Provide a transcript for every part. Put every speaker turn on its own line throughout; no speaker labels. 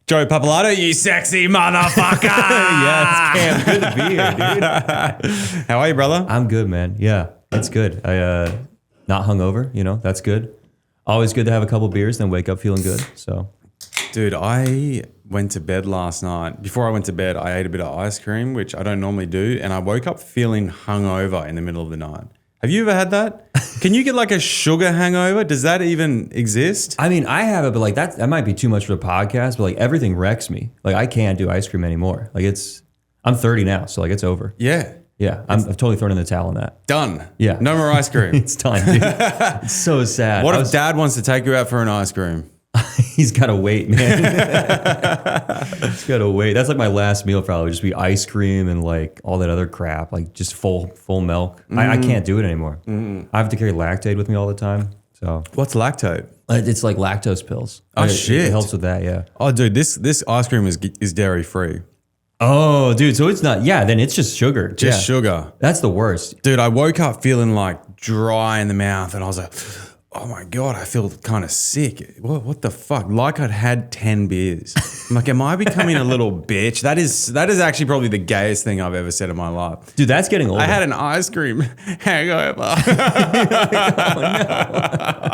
Joe Pappalardo, you sexy motherfucker.
Yeah, it's Cam. Good to be here, dude.
How are you, brother?
I'm good, man. Yeah, it's good. I not hungover, that's good. Always good to have a couple beers, then wake up feeling good. So,
Dude, I went to bed last night. Before I went to bed, I ate a bit of ice cream, which I don't normally do, and I woke up feeling hungover in the middle of the night. Have you ever had that? Can you get like a sugar hangover? Does that even exist?
I mean, I have it, but like that might be too much for the podcast, but like everything wrecks me. Like I can't do ice cream anymore. Like I'm 30 now, so like it's over.
Yeah.
Yeah, I've totally thrown in the towel on that.
Done.
Yeah.
No more ice cream.
It's done, dude. It's so sad.
What if dad wants to take you out for an ice cream?
He's got to wait, man. He's got to wait. That's like my last meal probably, just be ice cream and like all that other crap, like just full milk. I can't do it anymore. I have to carry Lactaid with me all the time. So
What's lactate?
it's like lactose pills.
Oh,
It
shit.
helps with that, yeah.
Oh, dude, this ice cream is dairy free.
Oh, dude, so it's not, then it's just sugar.
Just sugar.
That's the worst.
Dude, I woke up feeling like dry in the mouth and I was like, oh my God, I feel kind of sick. What the fuck? Like I'd had 10 beers. I'm like, am I becoming a little bitch? That is actually probably the gayest thing I've ever said in my life.
Dude, that's getting older.
I had an ice cream hangover.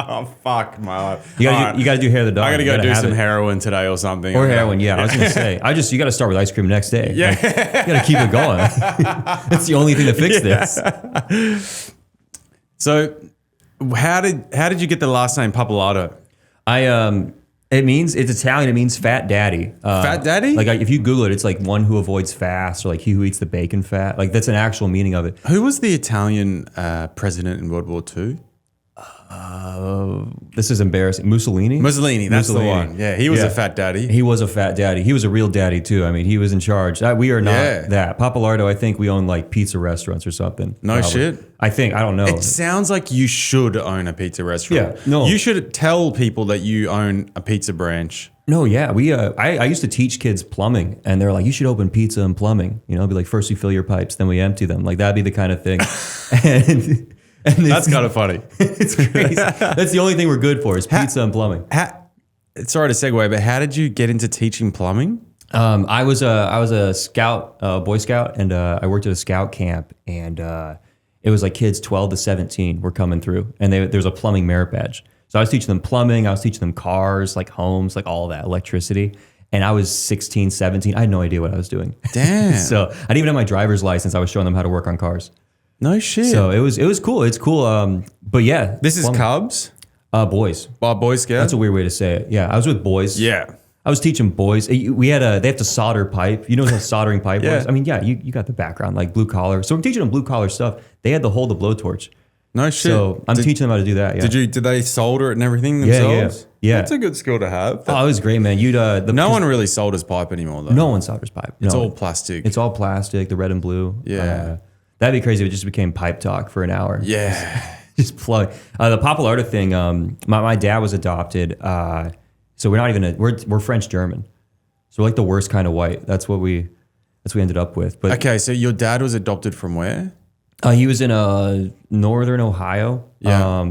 Oh, fuck my life.
You gotta do hair of the dog.
I gotta
You
go do some
it.
heroin today or something.
Or heroin, yeah. I was gonna say, you gotta start with ice cream the next day.
Yeah.
Like, you gotta keep it going. That's the only thing to fix this.
So how did you get the last name Pappalardo?
It means, it's Italian. It means fat daddy.
Fat daddy?
Like if you Google it, it's like one who avoids fast, or like he who eats the bacon fat. Like that's an actual meaning of it.
Who was the Italian president in World War II?
This is embarrassing. Mussolini.
That's the one. Yeah, he was a fat daddy.
He was a fat daddy. He was a real daddy too. I mean, he was in charge. We are not that. Pappalardo, I think we own like pizza restaurants or something.
No shit.
I don't know.
It sounds like you should own a pizza restaurant.
Yeah, no.
You should tell people that you own a pizza branch.
No, yeah. I used to teach kids plumbing, and they're like, you should open pizza and plumbing. Be like, first we fill your pipes, then we empty them. Like that'd be the kind of thing. And
That's kind of funny.
It's crazy. That's the only thing we're good for is pizza and plumbing.
Sorry to segue, but how did you get into teaching plumbing?
I was a scout, Boy Scout, and I worked at a scout camp, and it was like kids 12 to 17 were coming through, and there's a plumbing merit badge. So I was teaching them plumbing, I was teaching them cars, like homes, like all that, electricity. And I was 16, 17. I had no idea what I was doing.
Damn.
So I didn't even have my driver's license. I was showing them how to work on cars.
No shit.
So it was cool. It's cool. But yeah.
This is Cubs?
Boys.
Boy Scout?
That's a weird way to say it. Yeah, I was with boys.
Yeah.
I was teaching boys. They have to solder pipe. You know what soldering pipe was? I mean, yeah, you got the background, like blue collar. So I'm teaching them blue collar stuff. They had to hold the blowtorch.
No shit.
So I'm teaching them how to do that. Yeah.
Did they solder it and everything themselves?
Yeah.
That's a good skill to have.
Oh, it was great, man.
No one really solders pipe anymore, though.
No one solders pipe.
It's all plastic.
It's all plastic, the red and blue.
Yeah.
That'd be crazy if it just became pipe talk for an hour.
Yeah.
Just plug. The Pappalardo thing, my dad was adopted. So we're not even, we're French German. So we're like the worst kind of white. That's what we ended up with. But
okay, so your dad was adopted from where?
He was in northern Ohio.
Yeah.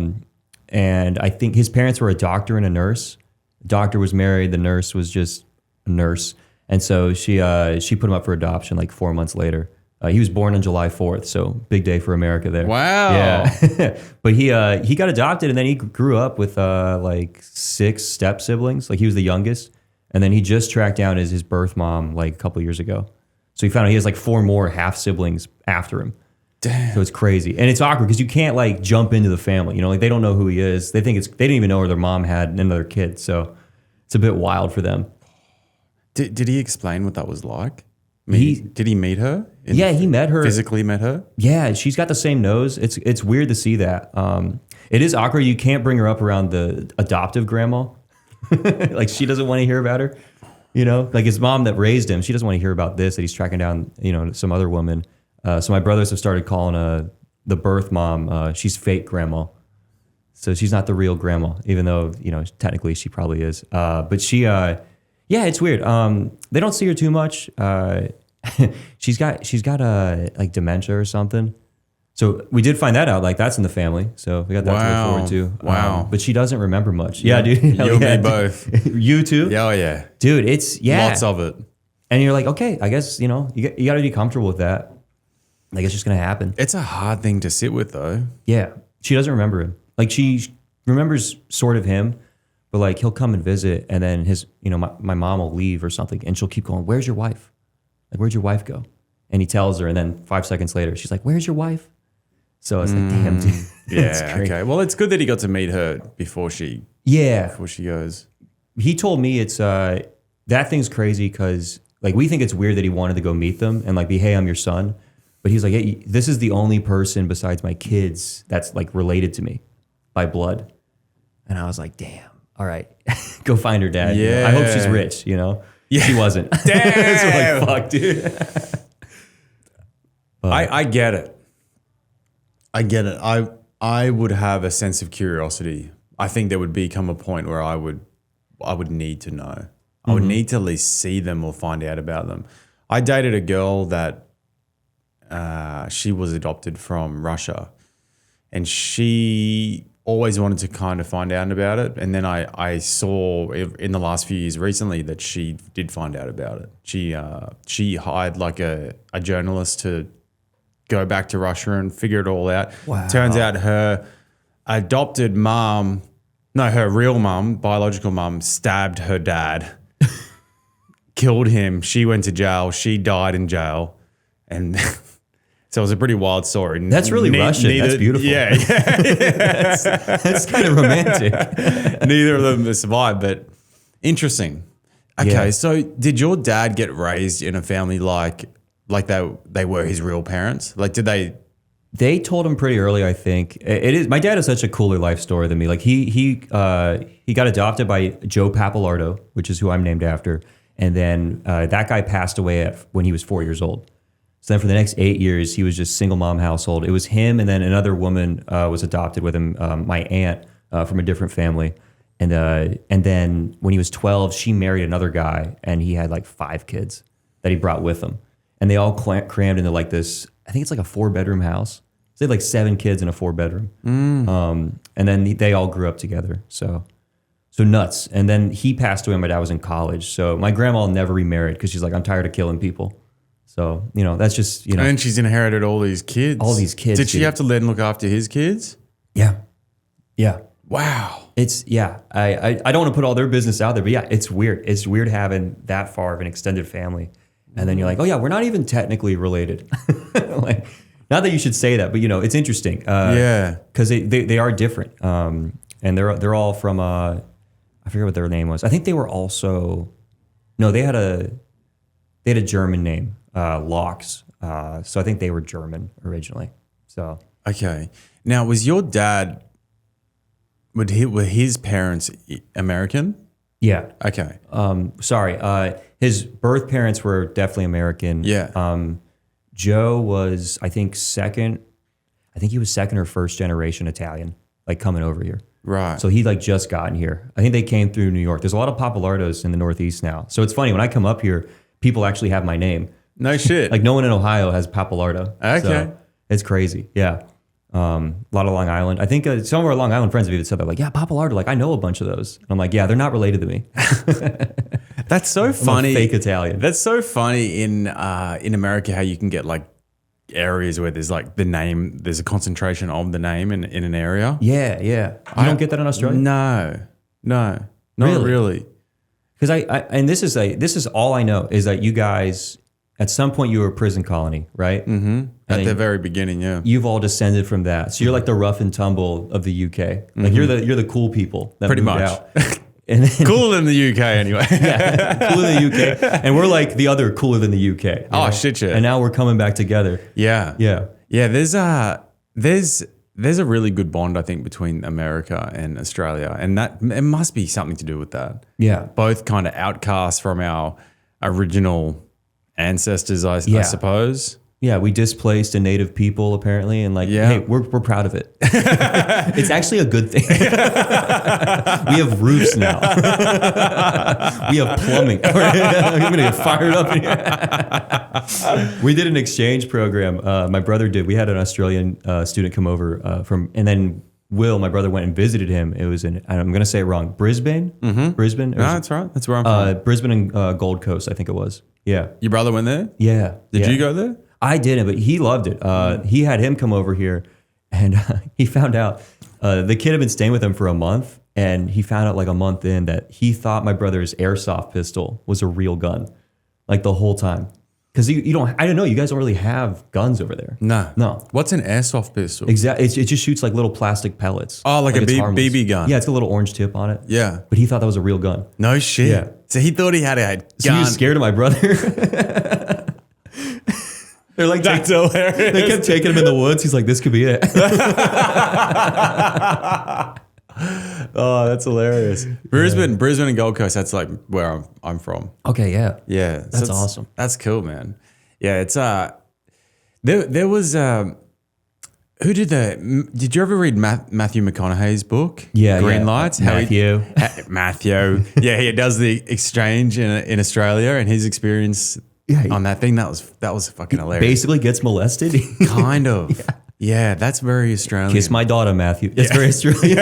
And I think his parents were a doctor and a nurse. The doctor was married. The nurse was just a nurse. And so she put him up for adoption like 4 months later. He was born on July 4th, so big day for America there.
Wow.
Yeah. But he got adopted, and then he grew up with like 6 step siblings. Like he was the youngest. And then he just tracked down his birth mom like a couple years ago. So he found out he has like 4 more half siblings after him.
Damn.
So it's crazy. And it's awkward because you can't like jump into the family. Like they don't know who he is. They didn't even know their mom had another kid. So it's a bit wild for them.
Did he explain what that was like? Did he meet her?
He met her.
Physically met her?
Yeah, she's got the same nose. It's weird to see that. It is awkward. You can't bring her up around the adoptive grandma. Like she doesn't want to hear about her. Like his mom that raised him, she doesn't want to hear about this, that he's tracking down, some other woman. So my brothers have started calling the birth mom, she's fake grandma. So she's not the real grandma, even though, technically she probably is. But she, it's weird. They don't see her too much. She's got like dementia or something. So we did find that out. Like that's in the family. So we got that to look forward to.
Wow.
But she doesn't remember much. Yeah, dude.
You and me both.
You too?
Yeah, oh yeah.
Dude, it's,
Lots of it.
And you're like, okay, I guess, you got to be comfortable with that. Like it's just going to happen.
It's a hard thing to sit with though.
Yeah. She doesn't remember him. Like she remembers sort of him, but like he'll come and visit and then my mom will leave or something and she'll keep going, where's your wife? Like, where'd your wife go? And he tells her and then 5 seconds later, she's like, where's your wife? So it's like, damn, dude.
Yeah, okay. Well, it's good that he got to meet her before she goes.
He told me it's, that thing's crazy because like we think it's weird that he wanted to go meet them and like be, hey, I'm your son. But he's like, hey, this is the only person besides my kids that's like related to me by blood. And I was like, damn, all right, go find her dad.
Yeah.
I hope she's rich, Yeah. She wasn't.
Damn.
So like, fuck, dude.
I get it. I get it. I would have a sense of curiosity. I think there would become a point where I would need to know. I would need to at least see them or find out about them. I dated a girl that she was adopted from Russia, and she always wanted to kind of find out about it. And then I saw in the last few years recently that she did find out about it. She hired like a journalist to go back to Russia and figure it all out.
Wow.
Turns out her adopted mom, no, her real mom, biological mom, stabbed her dad, killed him. She went to jail. She died in jail. And so it was a pretty wild story.
That's really Russian. That's beautiful.
Yeah.
That's kind of romantic.
Neither of them survived, but interesting. Okay,
Yeah.
so did your dad get raised in a family like they were his real parents? Like, did they?
They told him pretty early, I think. It is. My dad has such a cooler life story than me. Like he got adopted by Joe Pappalardo, which is who I'm named after, and then that guy passed away when he was 4 years old. So then for the next 8 years, he was just single mom household. It was him, and then another woman was adopted with him, my aunt from a different family, and then when he was 12, she married another guy, and he had like 5 kids that he brought with him. And they all crammed into like this, I think it's like a 4-bedroom house. So they had like 7 kids in a 4-bedroom. And then they all grew up together. So nuts. And then he passed away when my dad was in college. So my grandma never remarried because she's like, I'm tired of killing people. So, that's just,
And she's inherited all these kids.
All these kids.
Did she have to let him look after his kids?
Yeah. Yeah.
Wow.
It's, yeah. I don't want to put all their business out there, but yeah, it's weird. It's weird having that far of an extended family. And then you're like, oh yeah, we're not even technically related. Like, not that you should say that, but it's interesting.
Yeah,
because they are different, and they're all from I forget what their name was. I think they were also they had a German name, Locks. So I think they were German originally. So
okay. Now, was your dad? Were his parents American?
Yeah.
Okay.
Sorry. His birth parents were definitely American.
Yeah.
Joe was, I think, he was second or first generation Italian, like coming over here.
Right.
So he like just gotten here. I think they came through New York. There's a lot of Pappalardos in the Northeast now. So it's funny when I come up here, people actually have my name.
No shit.
Like no one in Ohio has Pappalardo.
Okay.
So it's crazy. Yeah. A lot of Long Island. I think some of our Long Island friends have even said that, like, yeah, Pappalardo, like I know a bunch of those. And I'm like, yeah, they're not related to me.
That's so funny.
I'm a fake Italian.
That's so funny in America how you can get like areas where there's like the name, there's a concentration of the name in an area.
Yeah, yeah. You don't get that in Australia?
No, not really.
Because and this is all I know is that you guys at some point you were a prison colony, right?
Mm-hmm. At the very beginning, yeah.
You've all descended from that, so you're like the rough and tumble of the UK. Like
Mm-hmm.
you're the cool people that
pretty
moved
much.
out. And then,
Cooler than the UK anyway.
yeah, cooler than the UK, and we're like the other cooler than the UK. You know?
Shit.
And now we're coming back together.
Yeah.
Yeah.
There's a really good bond I think between America and Australia, and that it must be something to do with that.
Yeah.
Both kind of outcasts from our original ancestors, I suppose.
Yeah, we displaced a native people apparently, and like, hey, we're proud of it. It's actually a good thing. We have roofs now. We have plumbing. I'm gonna get fired up in here. We did an exchange program. My brother did. We had an Australian student come over and then Will, my brother, went and visited him. It was in, I'm gonna say it wrong, Brisbane. Brisbane.
No, that's right. That's where I'm from.
Brisbane and Gold Coast, I think it was. Yeah.
Your brother went there?
Yeah.
Did you go there?
I didn't, but he loved it. He had him come over here, and he found out the kid had been staying with him for a month, and he found out like a month in that he thought my brother's airsoft pistol was a real gun, like the whole time. Because you don't, I don't know, you guys don't really have guns over there. No.
What's an airsoft pistol?
Exactly. It just shoots like little plastic pellets.
Oh, like a BB gun.
Yeah, it's got a little orange tip on it.
Yeah.
But he thought that was a real gun.
No shit.
Yeah.
So he thought he had a gun.
So he was scared of my brother. They're like,
that's hilarious.
They kept taking him in the woods. He's like, this could be it.
Oh, that's hilarious. Brisbane and Gold Coast, that's like where I'm from.
Okay, yeah.
Yeah.
That's awesome.
That's cool, man. Yeah, it's there was who did you ever read Matthew McConaughey's book?
Yeah,
Green Lights?
Matthew.
Matthew. Yeah, he does the exchange in Australia and his experience on that thing. That was fucking hilarious.
Basically gets molested.
Kind of. Yeah, that's very Australian.
Kiss my daughter, Matthew. That's very Australian.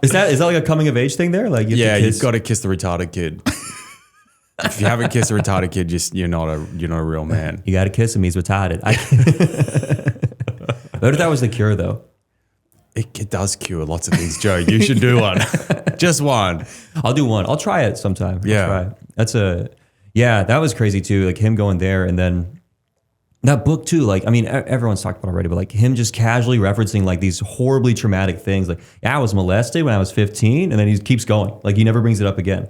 Is that like a coming of age thing there? Like,
you've got to kiss the retarded kid. If you haven't kissed a retarded kid, you're not a real man.
You got to kiss him. He's retarded. What if that was the cure, though?
It does cure lots of things, Joe. You should do one. Just one.
I'll do one. I'll try it sometime.
Yeah.
That was crazy too. Like him going there, and then that book too. Like, I mean, everyone's talked about it already, but like him just casually referencing like these horribly traumatic things. Like, yeah, I was molested when I was 15, and then he keeps going. Like he never brings it up again.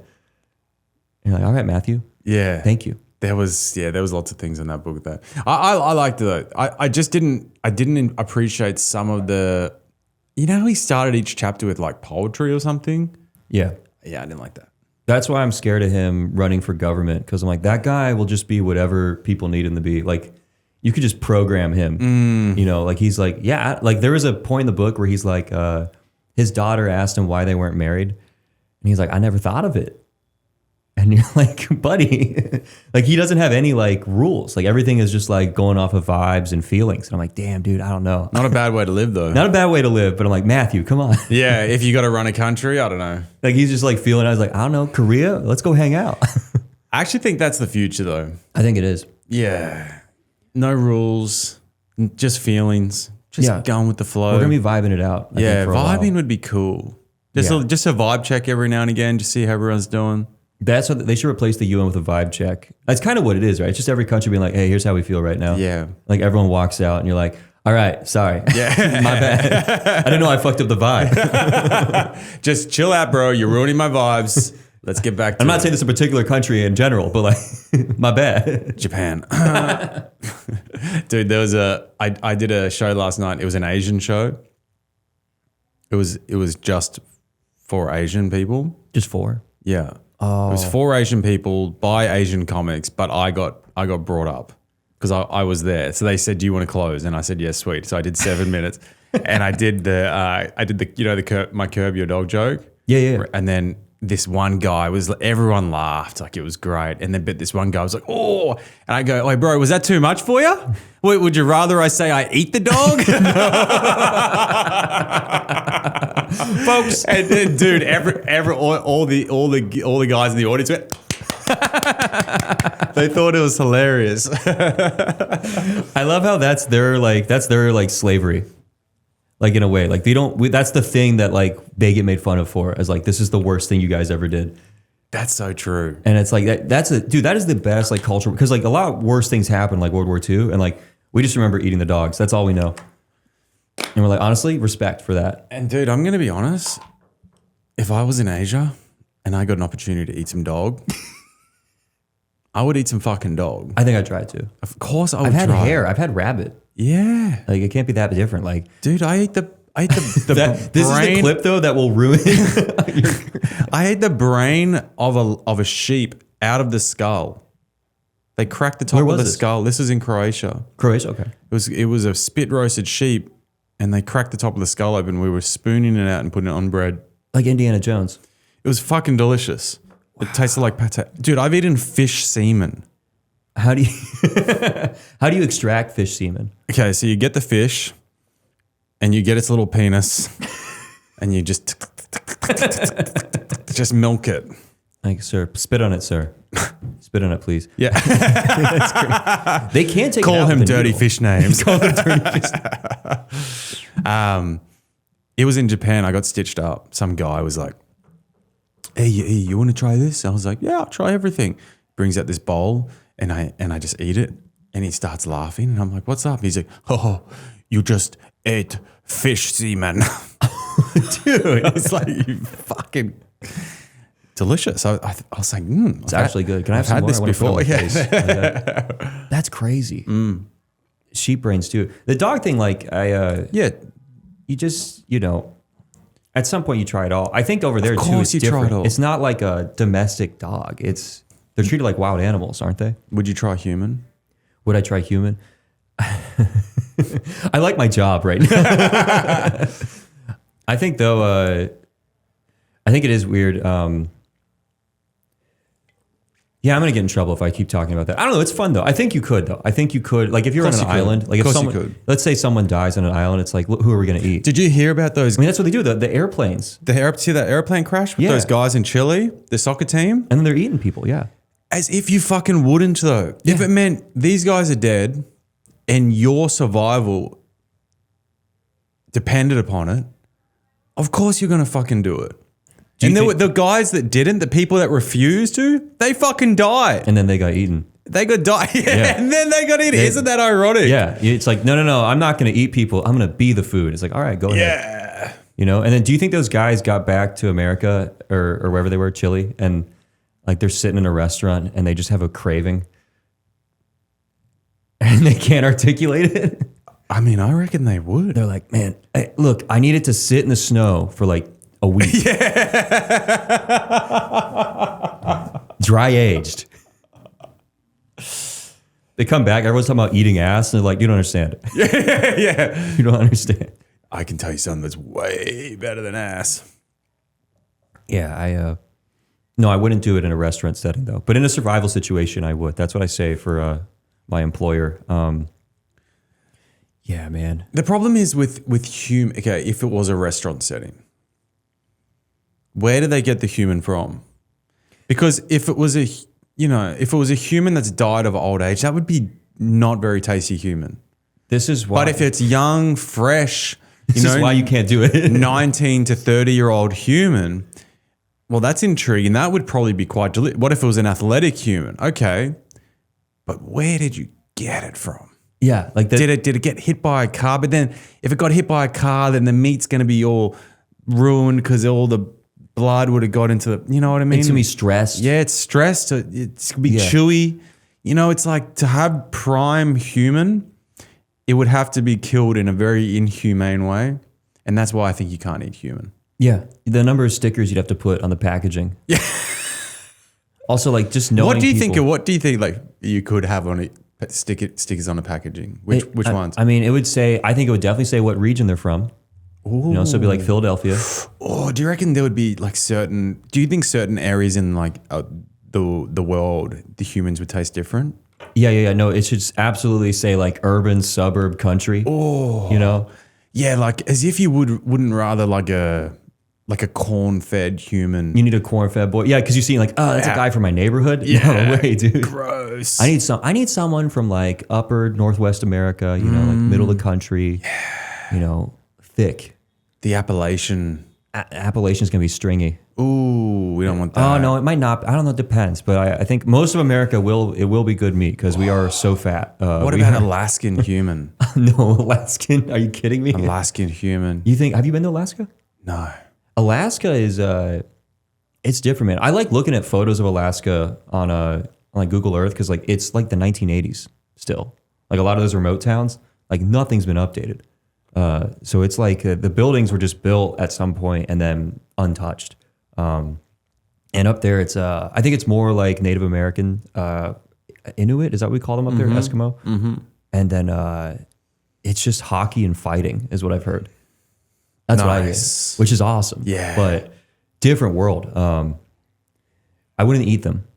And you're like, all right, Matthew.
Yeah.
Thank you.
There was lots of things in that book that I liked it. I just didn't appreciate some of the, you know, he started each chapter with like poetry or something.
Yeah.
Yeah, I didn't like that.
That's why I'm scared of him running for government, because I'm like, that guy will just be whatever people need him to be. Like, you could just program him. You know, like he's like, yeah, like there was a point in the book where he's like, his daughter asked him why they weren't married. And he's like, I never thought of it. And you're like, buddy, like he doesn't have any like rules. Like everything is just like going off of vibes and feelings. And I'm like, damn, dude, I don't know.
Not a bad way to live though.
Not a bad way to live, but I'm like, Matthew, come on.
Yeah, if you got to run a country, I don't know.
Like he's just like feeling, I was like, I don't know, Korea, let's go hang out.
I actually think that's the future though.
I think it is.
Yeah. No rules, just feelings, just going with the flow.
We're going to be vibing it out. I think, for a while.
Vibing would be cool. Just a vibe check every now and again, just see how everyone's doing.
That's what they should replace the UN with a vibe check. That's kind of what it is, right? It's just every country being like, hey, here's how we feel right now.
Yeah.
Like everyone walks out and you're like, all right, sorry.
Yeah.
My bad. I didn't know I fucked up the vibe.
Just chill out, bro. You're ruining my vibes. Let's get back to
I'm not saying this is a particular country in general, but like, my bad.
Japan. Dude, there was I did a show last night. It was an Asian show. It was just for Asian people.
Just for?
Yeah.
Oh.
It was for Asian people by Asian comics, but I got brought up because I was there. So they said, "Do you want to close?" And I said, "Yes, sweet." So I did 7 minutes, and I did the my Curb Your Dog joke.
Yeah.
And then this one guy everyone laughed, like it was great. And then but this one guy was like, "Oh," and I go, "Hey, bro, was that too much for you? Would you rather I say I eat the dog?" Folks, and dude, all the guys in the audience went. They thought it was hilarious.
I love how that's their slavery. Like in a way, like that's the thing that like they get made fun of for, as like, this is the worst thing you guys ever did.
That's so true.
And it's like, that is the best like culture, because like a lot worse things happened, like World War II, and like we just remember eating the dogs. That's all we know. And we're like, honestly, respect for that.
And dude, I'm going to be honest. If I was in Asia and I got an opportunity to eat some dog, I would eat some fucking dog.
I think I'd try to.
Of course I would
I've had
try.
hare. I've had rabbit.
Yeah.
Like it can't be that different. Like,
dude, I ate the
this
brain.
is the clip though that will ruin
I ate the brain of a sheep out of the skull. They cracked the top
Where
of
was
the
this?
skull. This is in Croatia.
Croatia, okay.
It was a spit roasted sheep, and they cracked the top of the skull open. We were spooning it out and putting it on bread.
Like Indiana Jones.
It was fucking delicious. Wow. It tasted like pate. Dude, I've eaten fish semen.
How do you how do you extract fish semen?
Okay, so you get the fish, and you get its little penis, and you just milk it.
Like, sir, spit on it, sir. Spit on it, please.
Yeah.
That's great. They can't take it
Call
out
him
with a
dirty
needle.
fish names.
Call him dirty fish.
It was in Japan. I got stitched up. Some guy was like, hey, you want to try this? I was like, yeah, I'll try everything. Brings out this bowl, and I just eat it. And he starts laughing. And I'm like, what's up? He's like, oh, you just ate fish semen. Dude, it's like, you fucking... delicious. I was like,
It's actually good. Can I have some
had
more?
this
I wanna put it on
before.
my face.
Yeah.
That's crazy. Sheep brains too. The dog thing, like
Yeah.
you just, at some point you try it all. I think over there too,
course
it's
you try
different.
it all.
It's not like a domestic dog. They're treated like wild animals, aren't they?
Would you try human?
Would I try human? I like my job right now. I think though, I think it is weird. Yeah, I'm gonna get in trouble if I keep talking about that. I don't know. It's fun though. I think you could though. I think you could. Like if you're on an island, like if someone, let's say someone dies on an island, it's like, who are we gonna eat?
Did you hear about those?
I mean, that's what they do. The airplanes,
See that airplane crash with those guys in Chile, the soccer team?
and then they're eating people. Yeah.
As if you fucking wouldn't though. If it meant these guys are dead and your survival depended upon it, of course you're gonna fucking do it. And there were the guys that didn't, the people that refused to, they fucking died.
And then they got eaten.
They got died. Yeah. And then they got eaten. Isn't that ironic?
Yeah. It's like, no, I'm not going to eat people. I'm going to be the food. It's like, all right, go ahead.
Yeah.
And then do you think those guys got back to America or wherever they were, Chile, and like they're sitting in a restaurant and they just have a craving and they can't articulate it?
I mean, I reckon they would.
They're like, man, look, I needed to sit in the snow for like a week. Dry aged. They come back, everyone's talking about eating ass, and they're like, you don't understand.
Yeah.
You don't understand.
I can tell you something that's way better than ass.
Yeah, no, I wouldn't do it in a restaurant setting though. But in a survival situation, I would. That's what I say for my employer. Yeah, man.
The problem is with human. Okay, if it was a restaurant setting, where do they get the human from? Because if it was a human that's died of old age, that would be not very tasty human.
This is why.
But if it's young, fresh,
this is why you can't do it.
19 to 30-year-old human, well, that's intriguing. That would probably be quite delicious. What if it was an athletic human? Okay, but where did you get it from?
Yeah, like
did it get hit by a car? But then if it got hit by a car, then the meat's going to be all ruined because all the blood would have got into the, you know what I mean?
It's going to be stressed.
Yeah, it's stressed. It's going to be chewy. It's like to have prime human, it would have to be killed in a very inhumane way. And that's why I think you can't eat human.
Yeah. The number of stickers you'd have to put on the packaging.
Yeah.
Also, like just knowing
what do you
people,
think like you could have on it? Stickers on the packaging. Which ones?
I mean, I think it would definitely say what region they're from.
Ooh.
So it'd be like Philadelphia.
Oh, do you reckon there would be like do you think certain areas in like the world, the humans would taste different?
Yeah. No, it should absolutely say like urban, suburb, country.
Oh. Yeah, like as if you wouldn't rather like a corn-fed human.
You need a corn-fed boy. Yeah, because you see like, that's a guy from my neighborhood.
Yeah.
No way, dude.
Gross.
I need someone from like upper Northwest America, like middle of the country. Yeah. Thick.
The Appalachian's
going to be stringy.
Ooh, we don't want that.
Oh, no, it might not. I don't know. It depends. But I think most of America will be good meat because we are so fat.
What about Alaskan human?
No, Alaskan. Are you kidding me?
Alaskan human.
Have you been to Alaska?
No.
Alaska is, it's different, man. I like looking at photos of Alaska on like Google Earth because like it's like the 1980s still. Like a lot of those remote towns, like nothing's been updated. So it's like the buildings were just built at some point and then untouched. And up there, it's I think it's more like Native American Inuit. Is that what we call them up there? Eskimo. Mm-hmm. And then it's just hockey and fighting is what I've heard. That's what I hear, which is awesome.
Yeah.
But different world. I wouldn't eat them.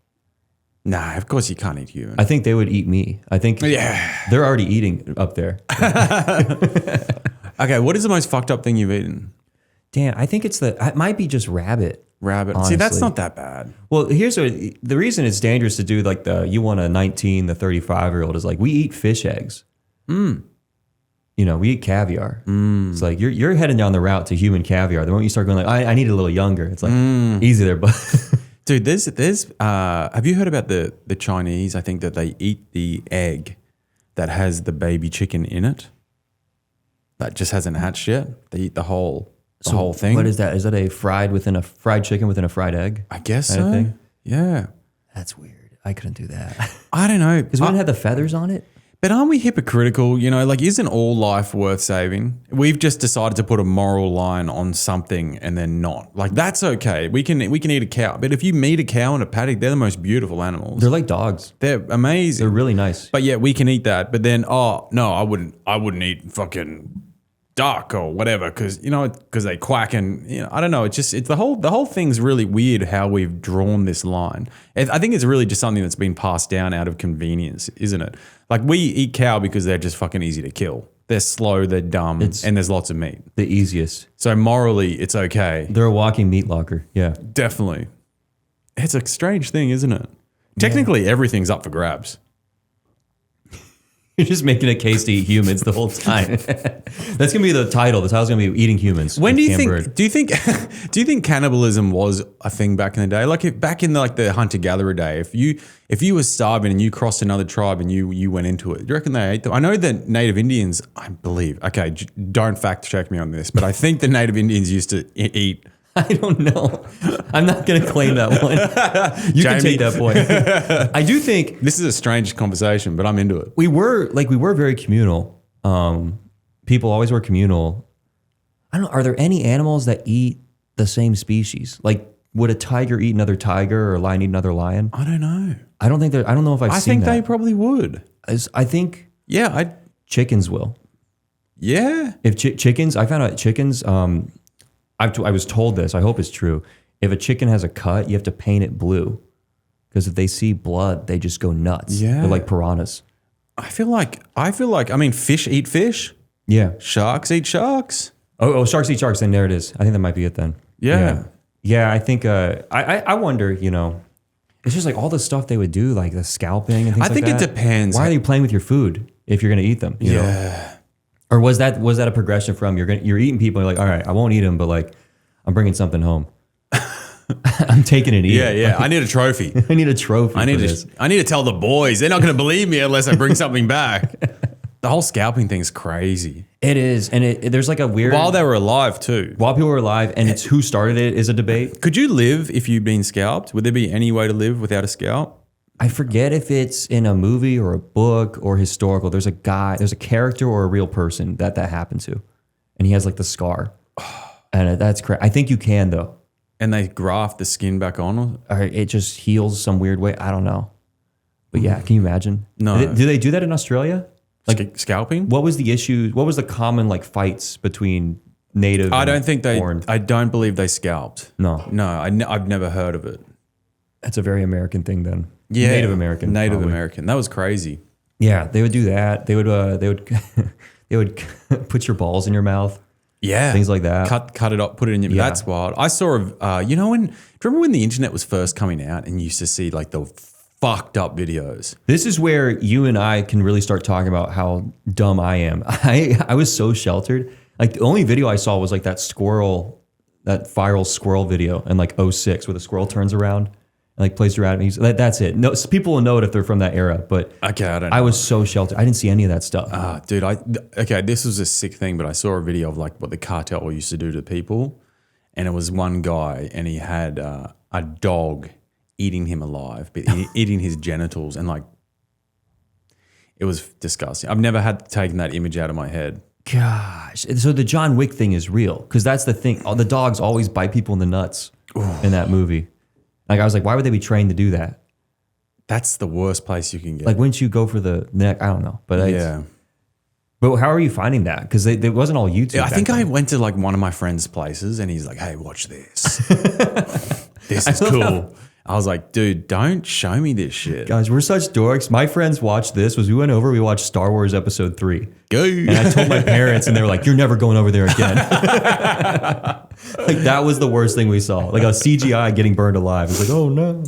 Nah, of course you can't eat human.
I think they would eat me. I think they're already eating up there.
Okay, what is the most fucked up thing you've eaten?
Damn, I think it might be just rabbit.
Rabbit.
Honestly.
See, that's not that bad.
Well, the reason it's dangerous to do like you want a 19, the 35-year-old is like, we eat fish eggs. You know, we eat caviar. It's like you're heading down the route to human caviar. The moment you start going like, I need it a little younger. It's like easy there, but
dude, there's have you heard about the Chinese? I think that they eat the egg that has the baby chicken in it. That just hasn't hatched yet. They eat the whole thing.
What is that? Is that a fried chicken within a fried egg?
I guess so. Thing? Yeah.
That's weird. I couldn't do that.
I don't know.
Because one had the feathers on it.
But aren't we hypocritical? You know, like, isn't all life worth saving? We've just decided to put a moral line on something and then not. Like, that's okay. We can eat a cow. But if you meet a cow in a paddock, they're the most beautiful animals.
They're like dogs.
They're amazing.
They're really nice.
But yeah, we can eat that. But then, oh no, I wouldn't eat fucking duck or whatever because they quack and I don't know. It's the whole thing's really weird how we've drawn this line. I think it's really just something that's been passed down out of convenience, isn't it? Like, we eat cow because they're just fucking easy to kill. They're slow, they're dumb, and there's lots of meat.
The easiest.
So morally, it's okay.
They're a walking meat locker. Yeah,
definitely. It's a strange thing, isn't it? Technically, everything's up for grabs.
You're just making a case to eat humans the whole time. That's gonna be the title. The title's gonna be "Eating Humans."
When do you think? Do you think cannibalism was a thing back in the day? Like, back in the hunter gatherer day, if you were starving and you crossed another tribe and you went into it, do you reckon they ate them? I know that Native Indians, I believe. Okay, don't fact check me on this, but I think the Native Indians used to eat.
I don't know. I'm not going to claim that one. You can take that point. I do think
this is a strange conversation, but I'm into it.
We were very communal. People always were communal. I don't know. Are there any animals that eat the same species? Like, would a tiger eat another tiger or a lion eat another lion?
I don't know.
I don't know if I've seen that.
I think they probably would.
I think chickens will.
Yeah.
If chickens, I found out chickens. I was told this. I hope it's true. If a chicken has a cut, you have to paint it blue, because if they see blood, they just go nuts.
Yeah,
they're like piranhas.
I feel like. I mean, fish eat fish.
Yeah.
Sharks eat sharks.
Oh, sharks eat sharks. Then there it is. I think that might be it. Then. Yeah. I think. I wonder. It's just like all the stuff they would do, like the scalping and things like that.
I think it depends.
Why are you playing with your food if you're going to eat them? You know? Or was that a progression from you're eating people? You're like, all right, I won't eat them, but like, I'm bringing something home. I'm taking it.
Yeah. I need a trophy.
I need a trophy.
I need to tell the boys. They're not going to believe me unless I bring something back. The whole scalping thing's crazy.
It is, and there's like a weird.
While they were alive too.
While people were alive, and it's who started it is a debate.
Could you live if you'd been scalped? Would there be any way to live without a scalp?
I forget if it's in a movie or a book or historical. There's a character or a real person that happened to, and he has like the scar, and that's correct. I think you can though.
And they graft the skin back on,
or it just heals some weird way. I don't know, but yeah, can you imagine?
No,
do they do that in Australia?
Like scalping?
What was the issue? What was the common like fights between native?
I don't think they.
foreign?
I don't believe they scalped.
No.
I've never heard of it.
That's a very American thing then.
Yeah,
Native American.
That was crazy.
Yeah, they would do that. They would they would put your balls in your mouth.
Yeah,
things like that.
Cut it up, put it in your. Yeah. That's wild. I saw remember when the internet was first coming out and you used to see like the fucked up videos.
This is where you and I can really start talking about how dumb I am. I was so sheltered. Like, the only video I saw was like that viral squirrel video in like 2006 where the squirrel turns around. Like plays around me. That's it. No, people will know it if they're from that era. But
okay, I don't know.
I was so sheltered. I didn't see any of that stuff.
Dude, this was a sick thing, but I saw a video of like what the cartel used to do to people, and it was one guy, and he had a dog eating him alive, but eating his genitals, and like it was disgusting. I've never had taken that image out of my head.
Gosh, so the John Wick thing is real because that's the thing. The dogs always bite people in the nuts in that movie. Like, I was like, why would they be trained to do that?
That's the worst place you can get.
Like, wouldn't you go for the neck? I don't know. But
yeah.
But how are you finding that? Because it wasn't all YouTube.
I think
then.
I went to like one of my friend's places and he's like, hey, watch this. This is cool. I was like, dude, don't show me this shit.
Guys, we're such dorks. My friends watched this. We went over, we watched Star Wars Episode 3.
Go.
And I told my parents and they were like, you're never going over there again. Like that was the worst thing we saw. Like a CGI getting burned alive. It's like, oh no.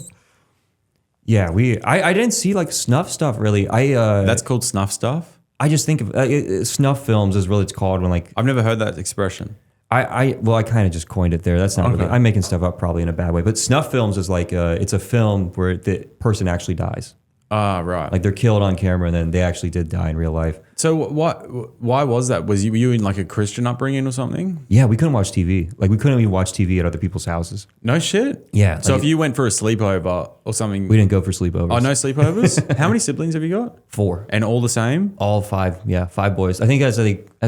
Yeah, I didn't see like snuff stuff really.
That's called snuff stuff?
I just think of snuff films is really it's called when like
I've never heard that expression.
I kind of just coined it there. That's not really, I'm making stuff up probably in a bad way. But snuff films is like it's a film where the person actually dies.
Ah, right.
Like they're killed on camera and then they actually did die in real life.
So why was that? Were you in like a Christian upbringing or something?
Yeah, we couldn't watch TV. Like we couldn't even watch TV at other people's houses.
No shit?
Yeah.
So
like
if you went for a sleepover or something.
we didn't go for sleepovers.
Oh, no sleepovers? How many siblings have you got?
4.
And all the same?
All 5. Yeah, 5 boys. I think as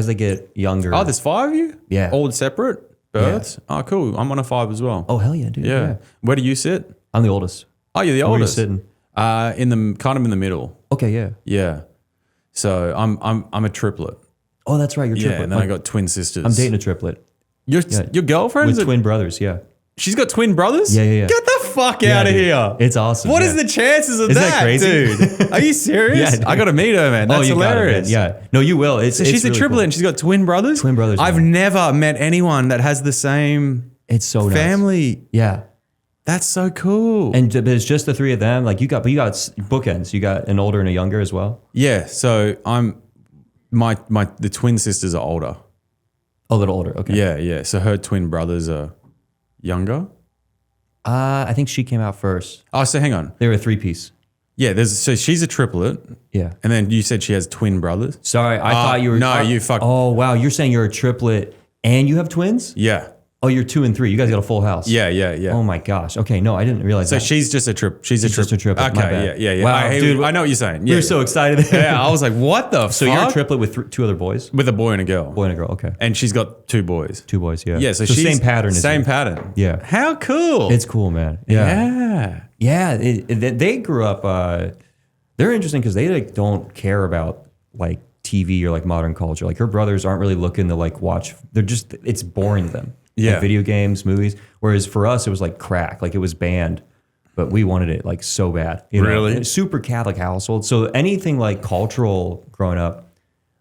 they get younger.
Oh, there's 5 of you?
Yeah.
All separate births? Yeah. Oh, cool. I'm on a 5 as well.
Oh, hell yeah, dude.
Yeah. Where do you sit?
I'm the oldest.
Oh, you're the
Where are you
oldest.
sitting?
In the middle.
Okay, yeah.
Yeah. So I'm a triplet.
Oh, that's right. You're triplet.
Yeah, and then I got twin sisters.
I'm dating a triplet.
Your girlfriend's
With twin brothers, yeah.
She's got twin brothers?
Yeah.
Get the fuck
Yeah,
out of
dude.
here.
It's awesome.
What
yeah.
is the chances of
Isn't that crazy?
dude? Are you serious?
Yeah, dude.
I got to meet her, man. That's
you got it, man.
hilarious.
Yeah. No, you will.
So she's
really
a triplet
cool.
and she's got twin brothers?
Twin brothers,
I've
man.
never met anyone that has the same
It's so nuts.
family.
Yeah.
That's so cool.
And but it's just the 3 of them. Like you got bookends. You got an older and a younger as well.
yeah, so the twin sisters are older.
A little older. Okay.
Yeah. So her twin brothers are younger.
I think she came out first.
Oh, so hang on.
They were a 3-piece.
Yeah, so she's a triplet,
Yeah.
and then you said she has twin brothers.
Sorry, I thought you were.
No, you fuck.
Oh wow, you're saying you're a triplet and you have twins?
Yeah,
Oh, you're 2 and 3. You guys got a full house.
yeah.
Oh my gosh. Okay, no, I didn't realize
So
that.
she's just a trip. She's
just a triplet. My bad.
Okay, yeah.
Wow, dude,
I know what you're saying. Yeah,
You're so excited.
yeah. I was like, what the
So
fuck?
you're a triplet with 2 other boys?
With a boy and a girl.
Boy and a girl. Okay.
And she's got 2 boys.
2 boys. Yeah.
Yeah, so
she's
she's
same pattern.
Same pattern.
Yeah.
How cool.
It's cool, man. Yeah.
Yeah.
They grew up. They're interesting because they like don't care about like TV or like modern culture. Like her brothers aren't really looking to like watch. They're just it's boring to them.
Yeah.
Like video games, movies. Whereas for us, it was like crack. Like it was banned, but we wanted it like so bad. You know?
Really?
And super Catholic household. So anything like cultural growing up.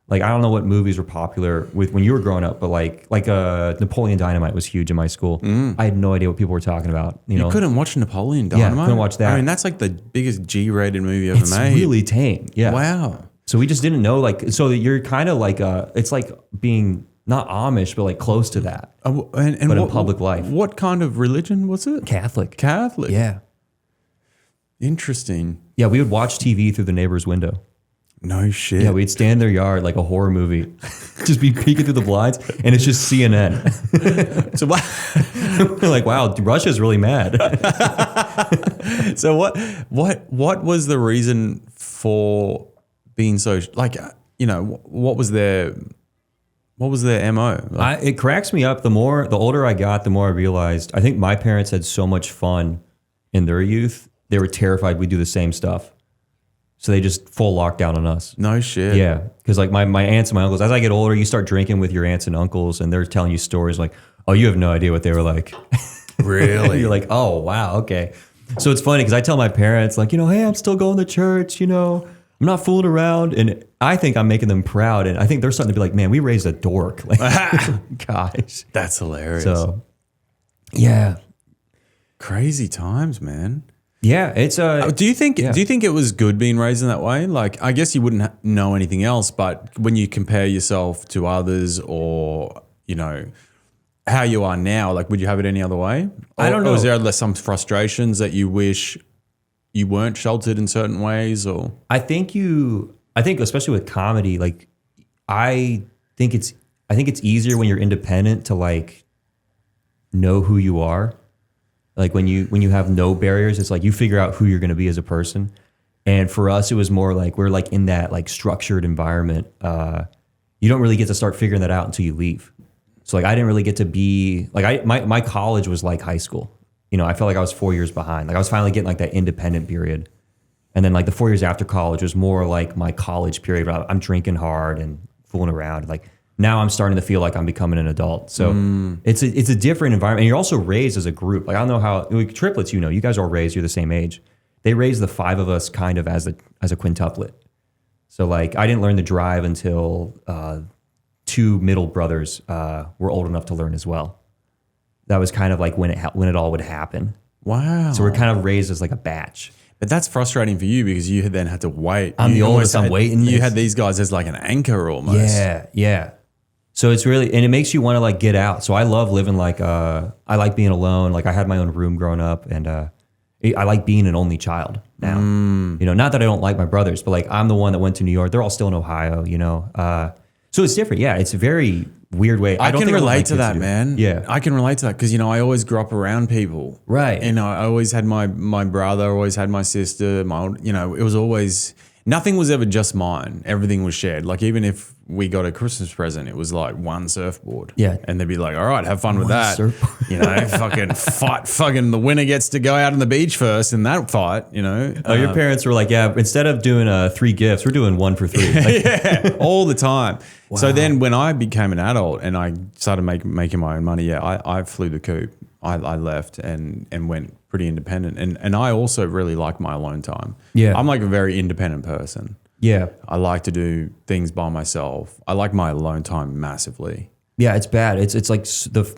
Like I don't know what movies were popular with when you were growing up, but like Napoleon Dynamite was huge in my school. I had no idea what people were talking about. You know,
couldn't watch Napoleon Dynamite?
couldn't watch that.
I mean, that's like the biggest G-rated movie ever
it's
made.
really tame. Yeah.
Wow.
So we just didn't know like so you're kind of like it's like being not Amish but like close to that.
And
But in public life.
What kind of religion was it?
Catholic.
Catholic.
Yeah.
Interesting.
Yeah, we would watch TV through the neighbor's window.
No shit.
Yeah, we'd stand in their yard like a horror movie. Just be peeking through the blinds and it's just CNN.
So what?
We're like, wow, Russia's really mad.
So what was the reason for being so like what was their MO? Like,
It cracks me up. The older I got, the more I realized I think my parents had so much fun in their youth. They were terrified we'd do the same stuff. So they just full lockdown on us.
no shit.
Yeah, because like my aunts and my uncles, as I get older, you start drinking with your aunts and uncles, and they're telling you stories like, "Oh, you have no idea what they were like."
Really?
You're like, "Oh, wow, okay." So it's funny because I tell my parents like, "Hey, I'm still going to church. I'm not fooling around," and I think I'm making them proud, and I think they're starting to be like, "Man, we raised a dork." Like, gosh,
That's hilarious.
so yeah,
crazy times, man.
yeah, it's
Do you think it was good being raised in that way? Like, I guess you wouldn't know anything else, but when you compare yourself to others, or how you are now, like, would you have it any other way?
I don't know.
Or is there some frustrations that you wish you weren't sheltered in certain ways, or?
I think especially with comedy, like I think it's easier when you're independent to like know who you are. Like when you have no barriers, it's like you figure out who you're going to be as a person. And for us, it was more like we're like in that like structured environment. You don't really get to start figuring that out until you leave. So like I didn't really get to be like my college was like high school. I felt like I was 4 years behind. Like I was finally getting like that independent period. And then like the 4 years after college was more like my college period. Where I'm drinking hard and fooling around. Like now I'm starting to feel like I'm becoming an adult. So it's a different environment. And you're also raised as a group. Like I don't know how like, triplets, you know, you guys are all raised, you're the same age. They raised the 5 of us kind of as a quintuplet. So like I didn't learn to drive until 2 middle brothers were old enough to learn as well. That was kind of like when it all would happen.
Wow.
So we're kind of raised as like a batch.
But that's frustrating for you because you then had to wait.
I'm the oldest, I'm waiting.
You had these guys as like an anchor almost.
Yeah. So it's really, and it makes you want to like get out. So I love living like, I like being alone. Like I had my own room growing up, and I like being an only child now. You know, not that I don't like my brothers, but like I'm the one that went to New York. They're all still in Ohio, you know. So it's different. Yeah, it's a very weird way.
I can relate to that, man.
Yeah.
I can relate to that because, you know, I always grew up around people.
Right.
You know, I always had my brother, always had my sister, you know, it was always, nothing was ever just mine. Everything was shared. Like even if we got a Christmas present, it was like one surfboard.
Yeah.
And they'd be like, all right, have fun with that.
Surfboard.
You know, fucking the winner gets to go out on the beach first in that fight, you know.
Oh, your parents were like, yeah, instead of doing 3 gifts, we're doing 1 for 3. Like,
yeah, all the time. Wow. So then when I became an adult and I started making my own money, I flew the coop. I left and went pretty independent. And I also really like my alone time.
Yeah.
I'm like a very independent person.
Yeah.
I like to do things by myself. I like my alone time massively.
Yeah, it's bad. It's like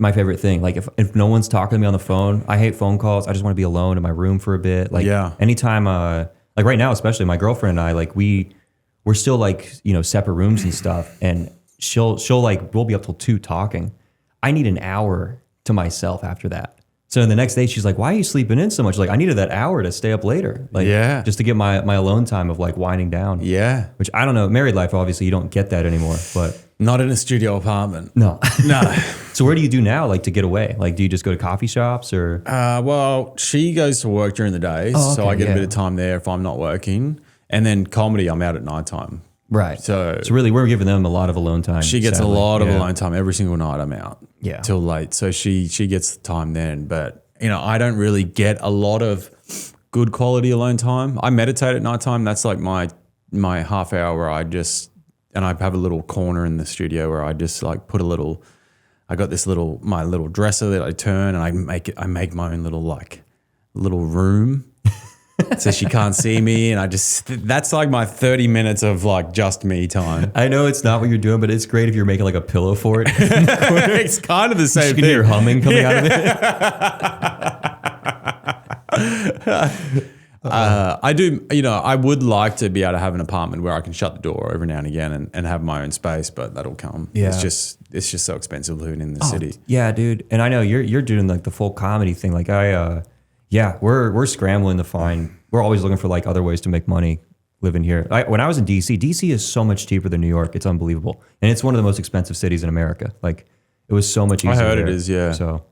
my favorite thing. Like if no one's talking to me on the phone, I hate phone calls. I just want to be alone in my room for a bit. Like anytime, like right now, especially my girlfriend and I, like we're still like, you know, separate rooms and stuff. And she'll like, we'll be up till 2 talking. I need an hour to myself after that. So the next day she's like, why are you sleeping in so much? Like I needed that hour to stay up later. Like just to get my alone time of like winding down.
Yeah.
Which I don't know. Married life, obviously you don't get that anymore, but.
Not in a studio apartment.
No.
No.
So where do you do now, like to get away? Like do you just go to coffee shops or?
Well, she goes to work during the days. So I get a bit of time there if I'm not working. And then comedy, I'm out at nighttime.
Right.
So
really we're giving them a lot of alone time.
She gets sadly. A lot of alone time every single night I'm out.
Yeah.
Till late. So she gets the time then. But, you know, I don't really get a lot of good quality alone time. I meditate at nighttime. That's like my half hour where I have a little corner in the studio where I just like put I got this my little dresser that I turn and I make my own little room. So she can't see me, and that's like my 30 minutes of like just me time.
I know it's not what you're doing, but it's great if you're making like a pillow for it.
It's kind of the same thing.
You can hear humming coming out of
it. I do, you know, I would like to be able to have an apartment where I can shut the door every now and again and have my own space, but that'll come.
Yeah.
It's just so expensive living in the city.
Yeah, dude. And I know you're doing like the full comedy thing. Like we're scrambling to find. We're always looking for like other ways to make money living here. When I was in DC is so much cheaper than New York. It's unbelievable, and it's one of the most expensive cities in America. Like it was so much easier.
I heard
there.
it is, yeah.
So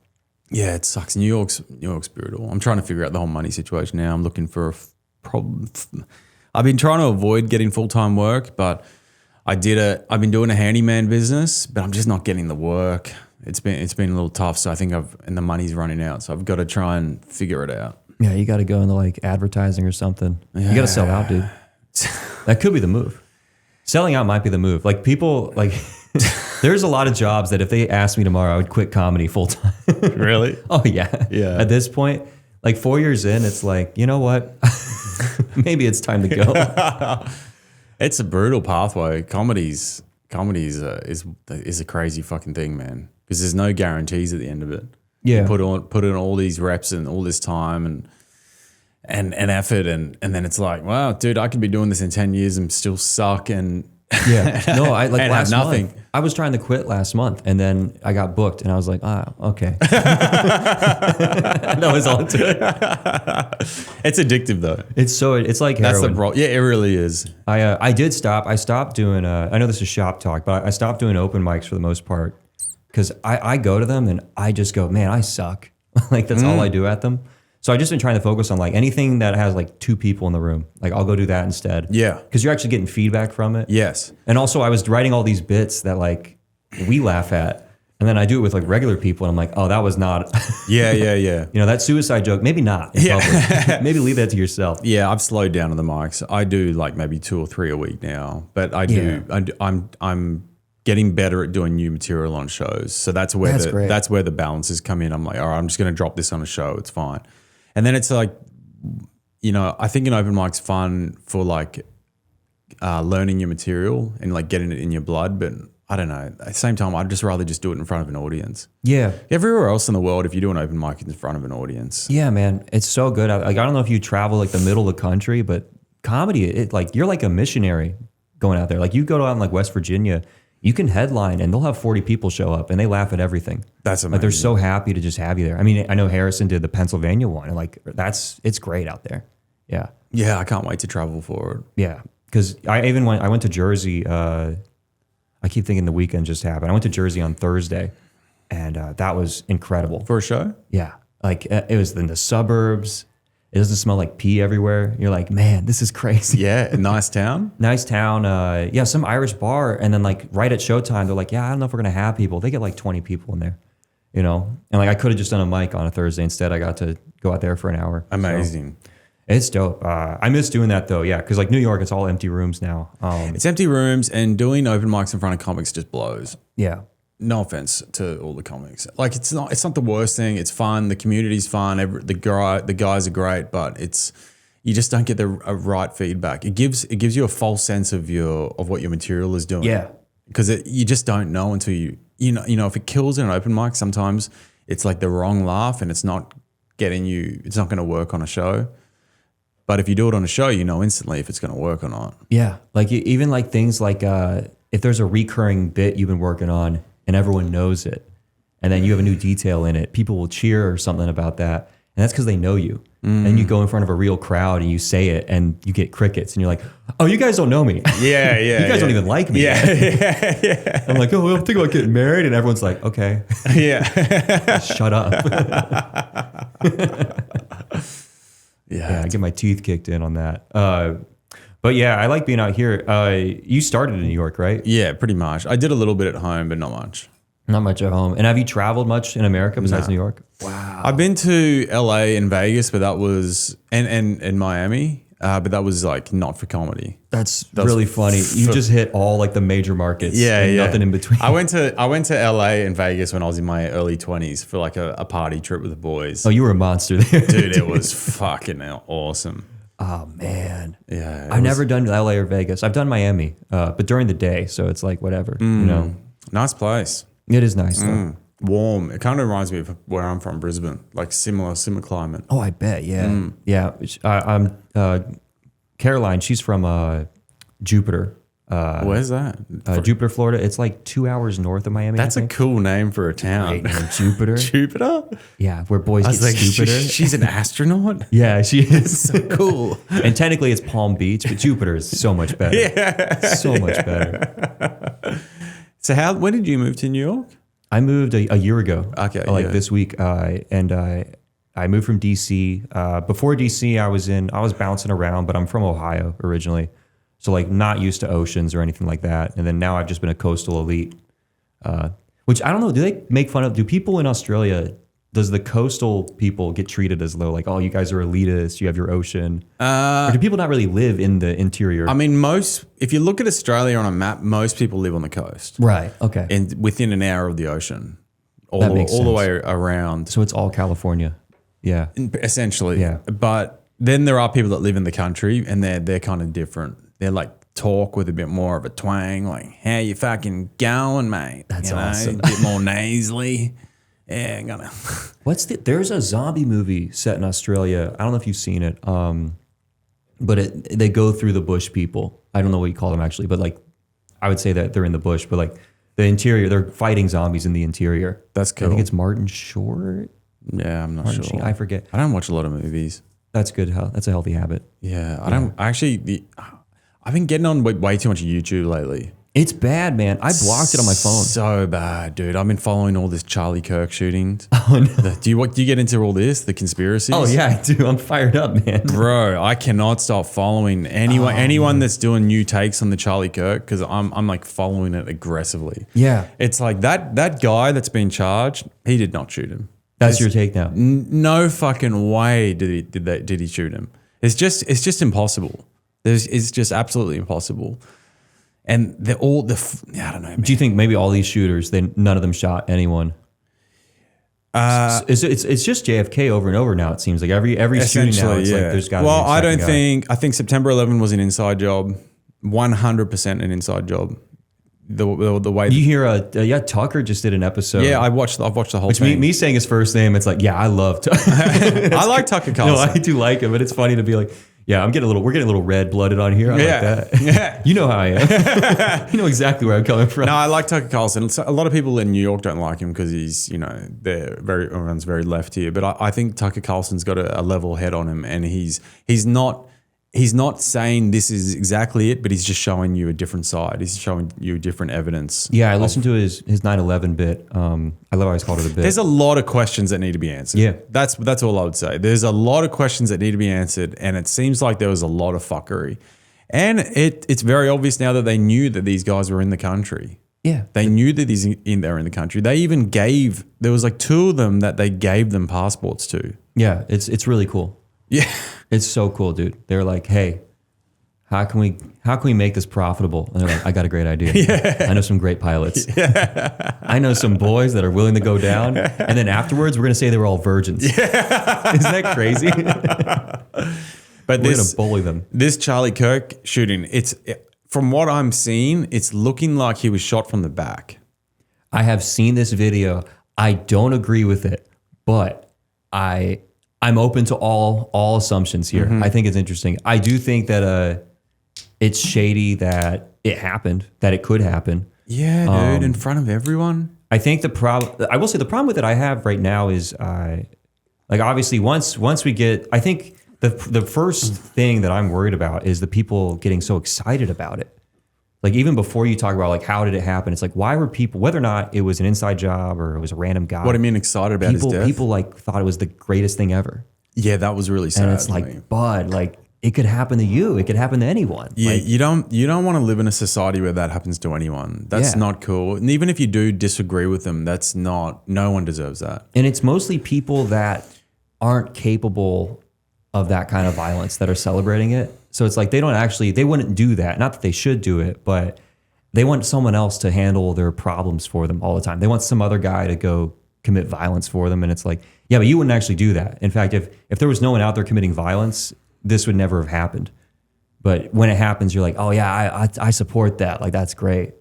yeah, it sucks. New York's brutal. I'm trying to figure out the whole money situation now. I'm looking for a problem. I've been trying to avoid getting full-time work, but I've been doing a handyman business, but I'm just not getting the work. It's been a little tough, so I think and the money's running out, so I've got to try and figure it out.
Yeah, you got to go into like advertising or something. Yeah. You got to sell out, dude. That could be the move. Selling out might be the move. Like people, like there's a lot of jobs that if they asked me tomorrow, I would quit comedy full time.
Really?
Oh yeah. Yeah. At this point, like 4 years in, it's like, you know what? Maybe it's time to go.
It's a brutal pathway. Comedy is a crazy fucking thing, man. Because there's no guarantees at the end of it.
Yeah.
You put in all these reps and all this time and effort and then it's like, wow, dude, I could be doing this in 10 years and still suck and
No, I like
and
last
have nothing.
month. I was trying to quit last month and then I got booked and I was like, okay. That was all it took.
It's addictive though.
It's like heroin.
That's the problem. Yeah, it really is.
I did stop. I stopped doing I know this is shop talk, but I stopped doing open mics for the most part. Because I go to them and I just go, man, I suck. Like that's all I do at them. So I just been trying to focus on like anything that has like 2 people in the room. Like I'll go do that instead.
Yeah.
Because you're actually getting feedback from it.
Yes.
And also I was writing all these bits that like we laugh at. And then I do it with like regular people, and I'm like, oh, that was not.
Yeah.
That suicide joke. Maybe not. In public. Maybe leave that to yourself.
Yeah, I've slowed down on the mics. I do like maybe 2 or 3 a week now, but I do. I'm getting better at doing new material on shows. So that's where that's where the balances come in. I'm like, all right, I'm just going to drop this on a show. It's fine. And then it's like, I think an open mic's fun for like learning your material and like getting it in your blood, but I don't know. At the same time, I'd just rather just do it in front of an audience.
Yeah.
Everywhere else in the world, if you do an open mic in front of an audience.
Yeah, man. It's so good. I don't know if you travel like the middle of the country, but comedy, you're like a missionary going out there. Like you go out in like West Virginia, you can headline and they'll have 40 people show up and they laugh at everything.
That's amazing.
Like they're so happy to just have you there. I mean, I know Harrison did the Pennsylvania one, and like it's great out there. Yeah.
Yeah, I can't wait to travel for it.
Yeah. Because I went to Jersey. I keep thinking the weekend just happened. I went to Jersey on Thursday, and that was incredible.
For a show?
Yeah. Like it was in the suburbs. It doesn't smell like pee everywhere. You're like, man, this is crazy.
Yeah, a nice town.
Nice town. Yeah, some Irish bar. And then like right at showtime, they're like, yeah, I don't know if we're going to have people. They get like 20 people in there, And like I could have just done a mic on a Thursday. Instead, I got to go out there for an hour.
Amazing.
So, it's dope. I miss doing that though. Yeah, because like New York, it's all empty rooms now.
It's empty rooms, and doing open mics in front of comics just blows.
Yeah.
No offense to all the comics. Like it's not the worst thing. It's fun. The community's fun. The guys are great, but you just don't get the right feedback. It gives you a false sense of what your material is doing.
Yeah.
Because you just don't know until you know if it kills in an open mic. Sometimes it's like the wrong laugh, and it's not getting you. It's not going to work on a show. But if you do it on a show, you know instantly if it's going to work or not.
Yeah. Like even like things like if there's a recurring bit you've been working on and everyone knows it, and then you have a new detail in it, people will cheer or something about that. And that's because they know you. And you go in front of a real crowd and you say it and you get crickets and you're like, oh, you guys don't know me.
Yeah.
You guys don't even like me.
Yeah.
I'm like, oh, I'm thinking about getting married. And everyone's like, okay.
Yeah.
Shut up.
Yeah,
I get my teeth kicked in on that. But yeah, I like being out here. You started in New York, right?
Yeah, pretty much. I did a little bit at home, but not much.
Not much at home. And have you traveled much in America besides New York?
Wow. I've been to LA and Vegas, but that was and Miami, but that was like not for comedy.
That's really funny. You just hit all like the major markets.
Yeah,
and nothing in between.
I went to LA and Vegas when I was in my early 20s for like a party trip with the boys.
Oh, you were a monster there.
Dude, it was fucking awesome.
Oh man.
Yeah.
I've never done LA or Vegas. I've done Miami, but during the day, so it's like whatever.
Nice place.
It is nice though.
Warm. It kind of reminds me of where I'm from, Brisbane. Like similar climate.
Oh, I bet. Yeah. Yeah. I'm Caroline. She's from Jupiter.
Where's that?
Jupiter, Florida. It's like 2 hours north of Miami.
That's a cool name for a town.
Right, Jupiter.
Jupiter?
Yeah, where boys get
like,
stupider.
She's an astronaut?
Yeah, she is.
So cool.
And technically it's Palm Beach, but Jupiter is so much better.
Yeah.
So much better.
So when did you move to New York?
I moved a year ago.
Okay.
This week. And I moved from DC. Before DC, I was bouncing around, but I'm from Ohio originally. So like not used to oceans or anything like that. And then now I've just been a coastal elite, which I don't know. Do they make fun of, do people in Australia, does the coastal people get treated as though like, oh, you guys are elitist, you have your ocean? Or do people not really live in the interior?
I mean, if you look at Australia on a map, most people live on the coast.
Right. Okay.
And within an hour of the ocean, all
That makes
the
sense.
way around.
So it's all California. Yeah.
Essentially.
Yeah.
But then there are people that live in the country and they're kind of different. They're like talk with a bit more of a twang, like, how you fucking going, mate?
That's awesome.
A bit more nasally. Yeah, I'm gonna.
There's a zombie movie set in Australia. I don't know if you've seen it. But they go through the bush people. I don't know what you call them actually, but like, I would say that they're in the bush, but like the interior, they're fighting zombies in the interior.
That's cool.
I think it's Martin Short.
Yeah, I'm not sure.
Sheen, I forget.
I don't watch a lot of movies.
That's good. That's a healthy habit.
Yeah, I don't actually. I've been getting on way too much YouTube lately.
It's bad, man. I blocked it on my phone.
So bad, dude. I've been following all this Charlie Kirk shootings.
Oh, no.
Do you get into all this? The conspiracies?
Oh, yeah, I do. I'm fired up, man.
Bro, I cannot stop following anyone that's doing new takes on the Charlie Kirk because I'm like following it aggressively.
Yeah.
It's like that guy that's been charged, he did not shoot him.
That's your take now.
No fucking way did he shoot him. It's just impossible. It's just absolutely impossible. And they're all I don't know, man.
Do you think maybe all these shooters, none of them shot anyone? It's just JFK over and over now. It seems like every shooting now. It's like there's got to be.
Well, I think September 11 was an inside job, 100% an inside job. The way
you hear, Tucker just did an episode.
Yeah, I've watched the whole
Which
thing.
Me saying his first name, it's like, yeah, I love Tucker.
I like Tucker Carlson.
No, I do like him, but it's funny to be like, yeah, we're getting a little red blooded on here. I like that.
Yeah.
You know how I am. You know exactly where I'm coming from.
No, I like Tucker Carlson. A lot of people in New York don't like him because he's, everyone's very left here. But I think Tucker Carlson's got a level head on him, and he's not saying this is exactly it, but he's just showing you a different side. He's showing you different evidence.
Yeah, I listened to his 9/11 bit. I love how he's called it a bit.
There's a lot of questions that need to be answered.
Yeah.
That's all I would say. There's a lot of questions that need to be answered, and it seems like there was a lot of fuckery. And it's very obvious now that they knew that these guys were in the country.
Yeah.
They knew that they're in the country. They even there was like 2 of them that they gave them passports to.
Yeah, it's really cool.
Yeah.
It's so cool, dude. They're like, hey, how can we make this profitable? And they're like, I got a great idea. Yeah. I know some great pilots. Yeah. I know some boys that are willing to go down. And then afterwards, we're going to say they were all virgins. Yeah. Isn't that crazy?
But
we're going to bully them.
This Charlie Kirk shooting, from what I'm seeing, it's looking like he was shot from the back.
I have seen this video. I don't agree with it, but I'm open to all assumptions here. Mm-hmm. I think it's interesting. I do think that it's shady that it happened, that it could happen.
Yeah, dude, in front of everyone.
I think I will say the problem with it I have right now is like obviously once we get, I think the first thing that I'm worried about is the people getting so excited about it. Like even before you talk about like how did it happen, it's like why were people, whether or not it was an inside job or it was a random guy.
What do you mean excited about his death?
People like thought it was the greatest thing ever.
Yeah, that was really sad.
And it's like, bud, like it could happen to you. It could happen to anyone.
Yeah,
like,
you don't want to live in a society where that happens to anyone. That's not cool. And even if you do disagree with them, no one deserves that.
And it's mostly people that aren't capable of that kind of violence that are celebrating it. So it's like they wouldn't do that. Not that they should do it, but they want someone else to handle their problems for them all the time. They want some other guy to go commit violence for them. And it's like, yeah, but you wouldn't actually do that. In fact, if there was no one out there committing violence, this would never have happened. But when it happens, you're like, oh yeah, I support that. Like, that's great.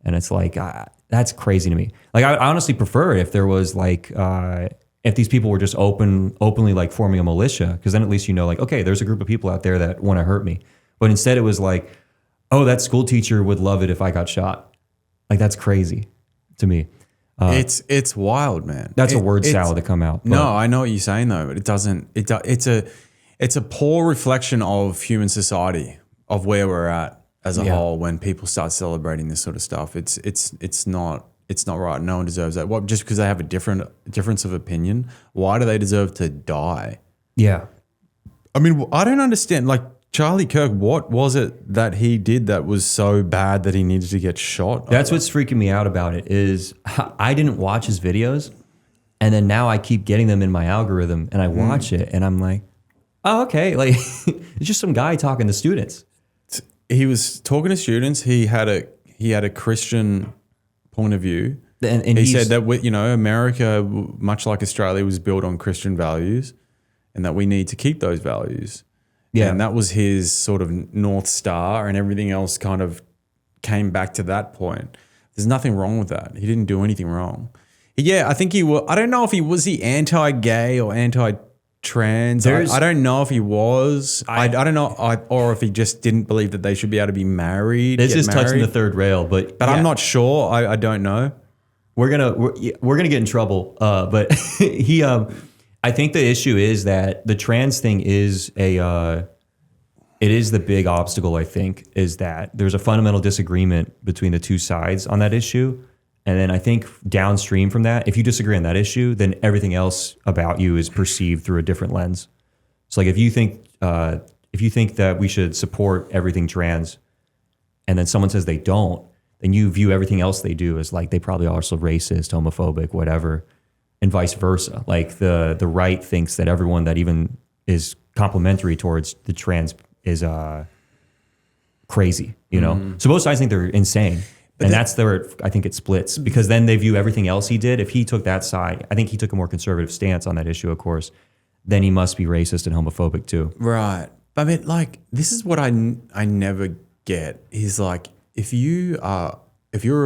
And it's like, that's crazy to me. Like, I honestly prefer it if there was like, if these people were just openly like forming a militia, because then at least you know, like, okay, there's a group of people out there that want to hurt me. But instead it was like, oh, that school teacher would love it if I got shot. Like, that's crazy to me.
It's wild, man.
That's a word salad to come out.
No, I know what you're saying though, but it doesn't. It's a poor reflection of human society, of where we're at as a whole. When people start celebrating this sort of stuff, it's not right. No one deserves that. What, just because they have a difference of opinion, why do they deserve to die?
Yeah,
I mean, I don't understand. Like Charlie Kirk, what was it that he did that was so bad that he needed to get shot?
That's what's freaking me out about it is I didn't watch his videos, and then now I keep getting them in my algorithm, and I watch it, and I'm like, oh, okay, like it's just some guy talking to students.
He was talking to students. He had a Christian point of view, and he said that America, much like Australia, was built on Christian values, and that we need to keep those values. Yeah, and that was his sort of North Star, and everything else kind of came back to that point. There's nothing wrong with that. He didn't do anything wrong. Yeah, I think he was. I don't know if he was anti-gay or anti-trans. I don't know if he was. I don't know, or if he just didn't believe that they should be able to be married.
This is touching the third rail, but
I'm not sure. I don't know.
We're gonna get in trouble. But he. I think the issue is that the trans thing is it is the big obstacle, I think, is that there's a fundamental disagreement between the two sides on that issue. And then I think downstream from that, if you disagree on that issue, then everything else about you is perceived through a different lens. So like if you think that we should support everything trans, and then someone says they don't, then you view everything else they do as like they probably are also racist, homophobic, whatever, and vice versa. Like the right thinks that everyone that even is complimentary towards the trans is crazy, you know? So both sides think they're insane. And that's where I think it splits, because then they view everything else he did. If he took that side, I think he took a more conservative stance on that issue, of course, then he must be racist and homophobic too.
Right. But I mean, like, this is what I never get is like, if you're a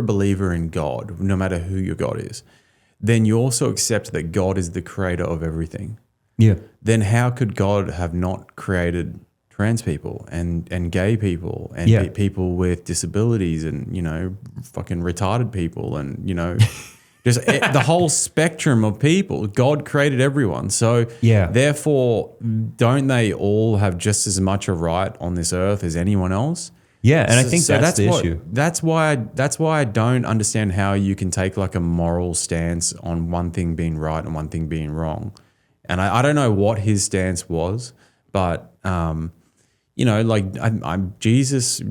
believer in God, no matter who your God is, then you also accept that God is the creator of everything.
Yeah.
Then how could God have not created trans people and gay people and people with disabilities and, you know, fucking retarded people and, you know, just the whole spectrum of people? God created everyone. So therefore, don't they all have just as much a right on this earth as anyone else?
Yeah, and I think that's the issue.
That's why I don't understand how you can take like a moral stance on one thing being right and one thing being wrong. And I don't know what his stance was, but you know, like I'm Jesus.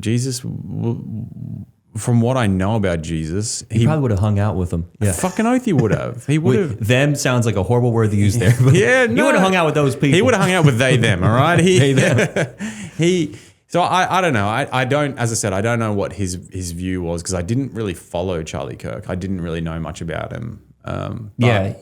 From what I know about Jesus,
he probably would have hung out with them. Yeah,
fucking oath he would have. He would have.
Them sounds like a horrible word to use there. But
yeah,
he would have hung out with those people.
He would have hung out with they them. All right,
they them.
So I don't know. I don't, as I said, I don't know what his view was because I didn't really follow Charlie Kirk. I didn't really know much about him.
I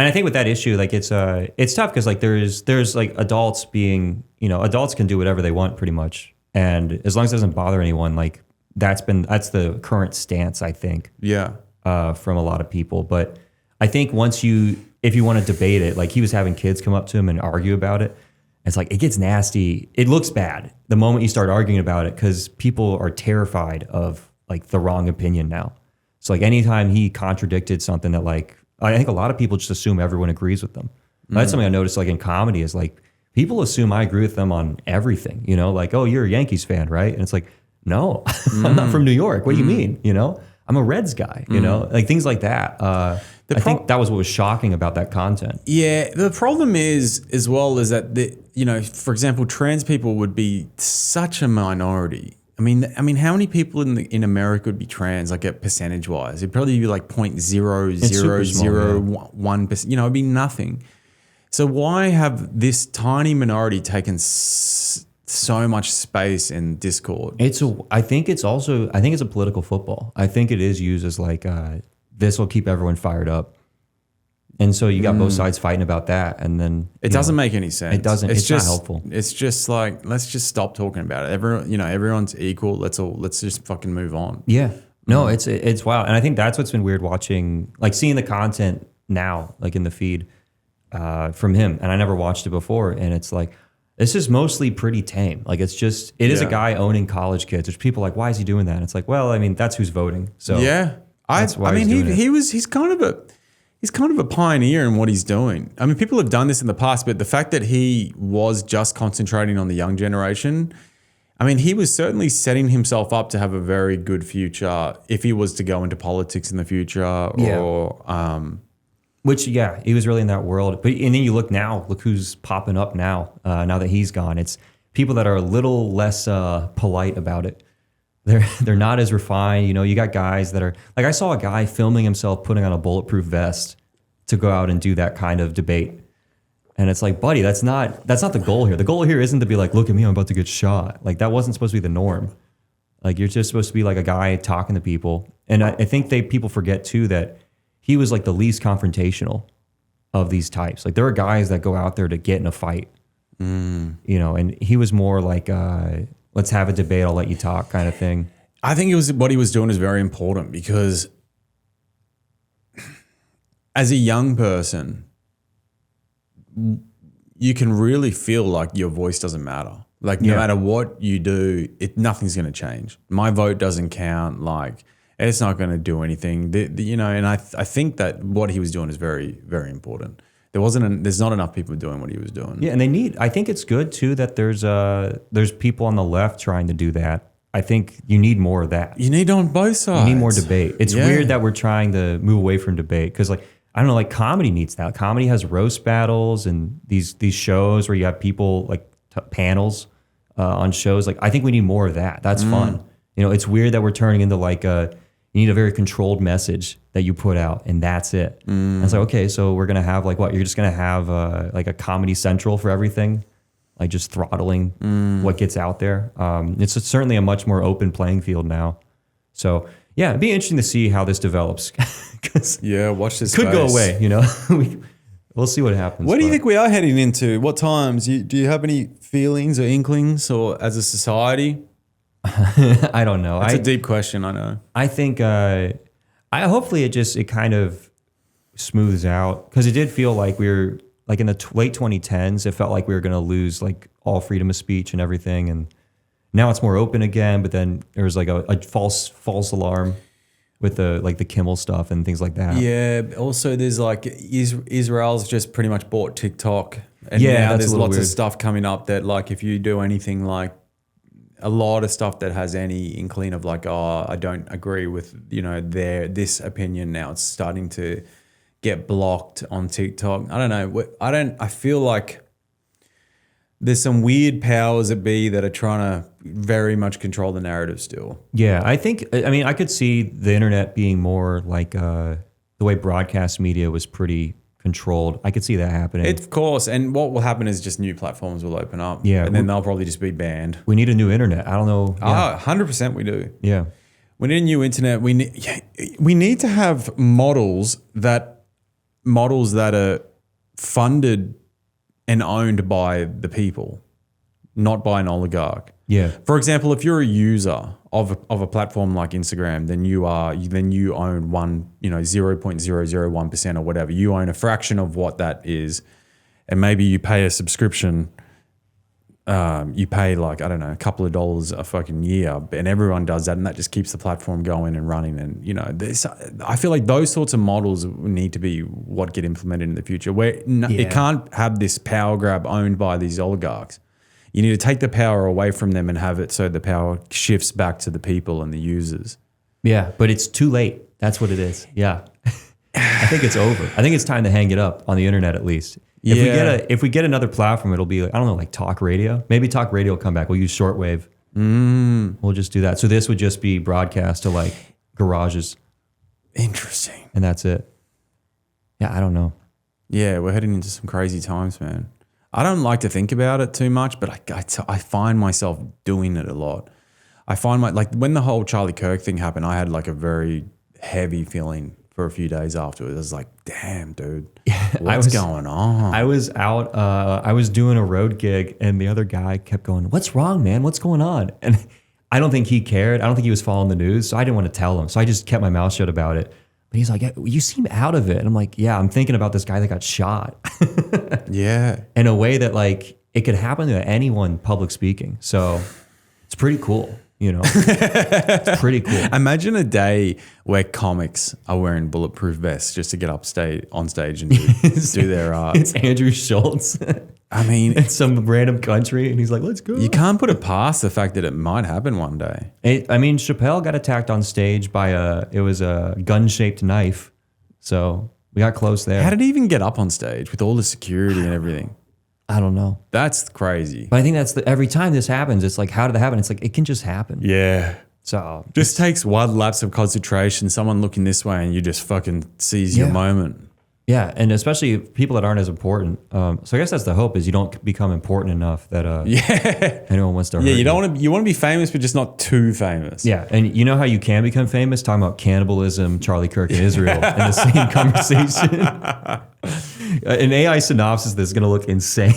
think with that issue, like it's tough because like there's like adults being, you know, adults can do whatever they want pretty much, and as long as it doesn't bother anyone, like that's the current stance, I think.
Yeah.
From a lot of people, but I think if you want to debate it, like he was having kids come up to him and argue about it. It's like, it gets nasty. It looks bad the moment you start arguing about it because people are terrified of like the wrong opinion now. So like anytime he contradicted something that like, I think a lot of people just assume everyone agrees with them. That's something I noticed like in comedy is like people assume I agree with them on everything, you know, like, oh, you're a Yankees fan, right? And it's like, no, I'm not from New York. What do you mean? You know, I'm a Reds guy, you know, like things like that. I think that was what was shocking about that content.
Yeah, the problem is as well is that you know, for example, trans people would be such a minority. I mean, how many people in America would be trans? Like at percentage wise, it'd probably be like 0.0001%. You know, it'd be nothing. So why have this tiny minority taken so much space in Discord?
I think it's a political football. I think it is used as like this will keep everyone fired up. And so you got both sides fighting about that, and then
it doesn't make any sense.
It doesn't. It's just not helpful.
It's just like, let's just stop talking about it. Everyone's equal. Let's just fucking move on.
Yeah. No, it's wild, and I think that's what's been weird watching, like seeing the content now, like in the feed from him, and I never watched it before, and it's like this is mostly pretty tame. Like it is a guy owning college kids. There's people like, why is he doing that? And it's like, well, I mean, that's who's voting. So
yeah, he's kind of a pioneer in what he's doing. I mean, people have done this in the past, but the fact that he was just concentrating on the young generation, I mean, he was certainly setting himself up to have a very good future if he was to go into politics in the future. Or,
which, yeah, he was really in that world. But and then you look who's popping up now. Now that he's gone, it's people that are a little less polite about it. They're not as refined. You know, you got guys that are like, I saw a guy filming himself putting on a bulletproof vest to go out and do that kind of debate. And it's like, buddy, that's not the goal here. The goal here isn't to be like, look at me, I'm about to get shot. Like that wasn't supposed to be the norm. Like you're just supposed to be like a guy talking to people. And I think people forget too that he was like the least confrontational of these types. Like there are guys that go out there to get in a fight, you know, and he was more like, let's have a debate, I'll let you talk kind of thing.
I think what he was doing is very important because as a young person, you can really feel like your voice doesn't matter. Like no matter what you do, nothing's going to change. My vote doesn't count. Like it's not going to do anything. You know, and I think that what he was doing is very, very important. there's not enough people doing what he was doing.
Yeah, and I think it's good too that there's people on the left trying to do that. I think you need more of that.
You need on both sides.
You need more debate. It's weird that we're trying to move away from debate because, like, I don't know, like comedy needs that. Comedy has roast battles and these shows where you have people like panels on shows. Like, I think we need more of that. That's fun. You know, it's weird that we're turning into like you need a very controlled message that you put out, and that's it. And it's like, okay, so we're gonna have like what? You're just gonna have like a Comedy Central for everything, like just throttling what gets out there. It's certainly a much more open playing field now. So yeah, it'd be interesting to see how this develops.
Watch this.
Could go away, you know. We'll see what happens.
What do you think we are heading into? What times? Do you have any feelings or inklings, or as a society?
I don't know.
It's a deep question, I know.
I think hopefully it kind of smooths out, because it did feel like we were like in the late 2010s. It felt like we were going to lose like all freedom of speech and everything, and now it's more open again. But then there was like a false alarm with the Kimmel stuff and things like that.
Yeah. Also, there's like Israel's just pretty much bought TikTok, and now there's lots of stuff coming up that like if you do anything like a lot of stuff that has any inkling of like, oh, I don't agree with, you know, this opinion, now it's starting to get blocked on TikTok. I don't know. I feel like there's some weird powers that be that are trying to very much control the narrative still.
Yeah, I mean, I could see the internet being more like the way broadcast media was pretty controlled. I could see that happening.
Of course. And what will happen is just new platforms will open up.
Yeah.
And then they'll probably just be banned.
We need a new internet. I don't know.
Yeah. 100% we do.
Yeah.
We need a new internet. We need to have models that are funded and owned by the people, not by an oligarch.
Yeah.
For example, if you're a user of a platform like Instagram, then you own 0.001% or whatever. You own a fraction of what that is, and maybe you pay a subscription. You pay like, I don't know, a couple of dollars a fucking year, and everyone does that, and that just keeps the platform going and running. And you know, I feel like those sorts of models need to be what get implemented in the future, where it can't have this power grab owned by these oligarchs. You need to take the power away from them and have it so the power shifts back to the people and the users.
Yeah, but it's too late. That's what it is. Yeah. I think it's over. I think it's time to hang it up on the internet at least. If we get another platform, it'll be like, I don't know, like talk radio. Maybe talk radio will come back. We'll use shortwave. We'll just do that. So this would just be broadcast to like garages.
Interesting.
And that's it. Yeah, I don't know.
Yeah, we're heading into some crazy times, man. I don't like to think about it too much, but I find myself doing it a lot. I find like when the whole Charlie Kirk thing happened, I had like a very heavy feeling for a few days afterwards. I was like, damn, dude, what's going on?
I was out, I was doing a road gig, and the other guy kept going, what's wrong, man? What's going on? And I don't think he cared. I don't think he was following the news, so I didn't want to tell him. So I just kept my mouth shut about it. But he's like, you seem out of it. And I'm like, yeah, I'm thinking about this guy that got shot.
Yeah.
In a way that like it could happen to anyone public speaking. So it's pretty cool, you know. It's pretty cool.
Imagine a day where comics are wearing bulletproof vests just to get on stage and do their art.
It's Andrew Schultz.
I mean,
in some random country, and he's like, let's go.
You can't put it past the fact that it might happen one day.
I mean, Chappelle got attacked on stage by it was a gun-shaped knife. So we got close there.
How did he even get up on stage with all the security and everything?
I don't know.
That's crazy.
But I think that's every time this happens, it's like, how did that happen? It's like, it can just happen.
Yeah.
So
just takes one lapse of concentration, someone looking this way, and you just fucking seize your moment.
Yeah, and especially people that aren't as important. So I guess that's the hope, is you don't become important enough that anyone wants to hurt you.
You want to be famous, but just not too famous.
Yeah, and you know how you can become famous? Talking about cannibalism, Charlie Kirk, and Israel in the same conversation. An AI synopsis that's going to look insane.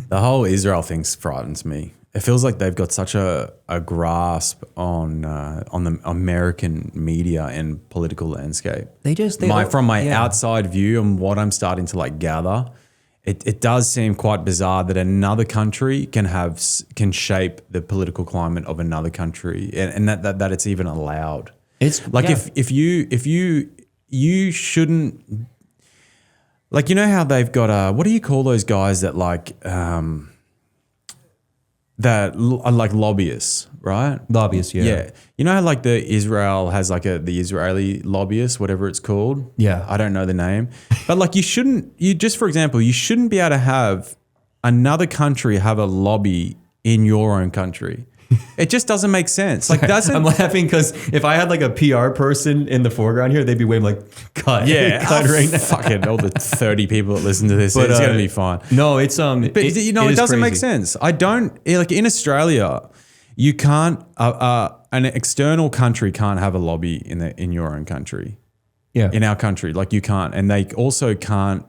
The whole Israel thing frightens me. It feels like they've got such a grasp on the American media and political landscape. From my outside view and what I'm starting to like gather, it does seem quite bizarre that another country can shape the political climate of another country, and that it's even allowed. It's like if you shouldn't. Like, you know how they've got what do you call those guys that like are like lobbyists, right?
Lobbyists, yeah.
Yeah. You know how like Israel has like the Israeli lobbyist, whatever it's called?
Yeah.
I don't know the name. But like just for example, you shouldn't be able to have another country have a lobby in your own country. It just doesn't make sense. Like,
I'm laughing because if I had like a PR person in the foreground here, they'd be waving like, cut.
Yeah,
cut right now.
Fucking all the 30 people that listen to this, but, it's going to be fine.
No, it's
But it doesn't make sense. I don't like in Australia. You can't. An external country can't have a lobby in your own country.
Yeah,
in our country, like you can't, and they also can't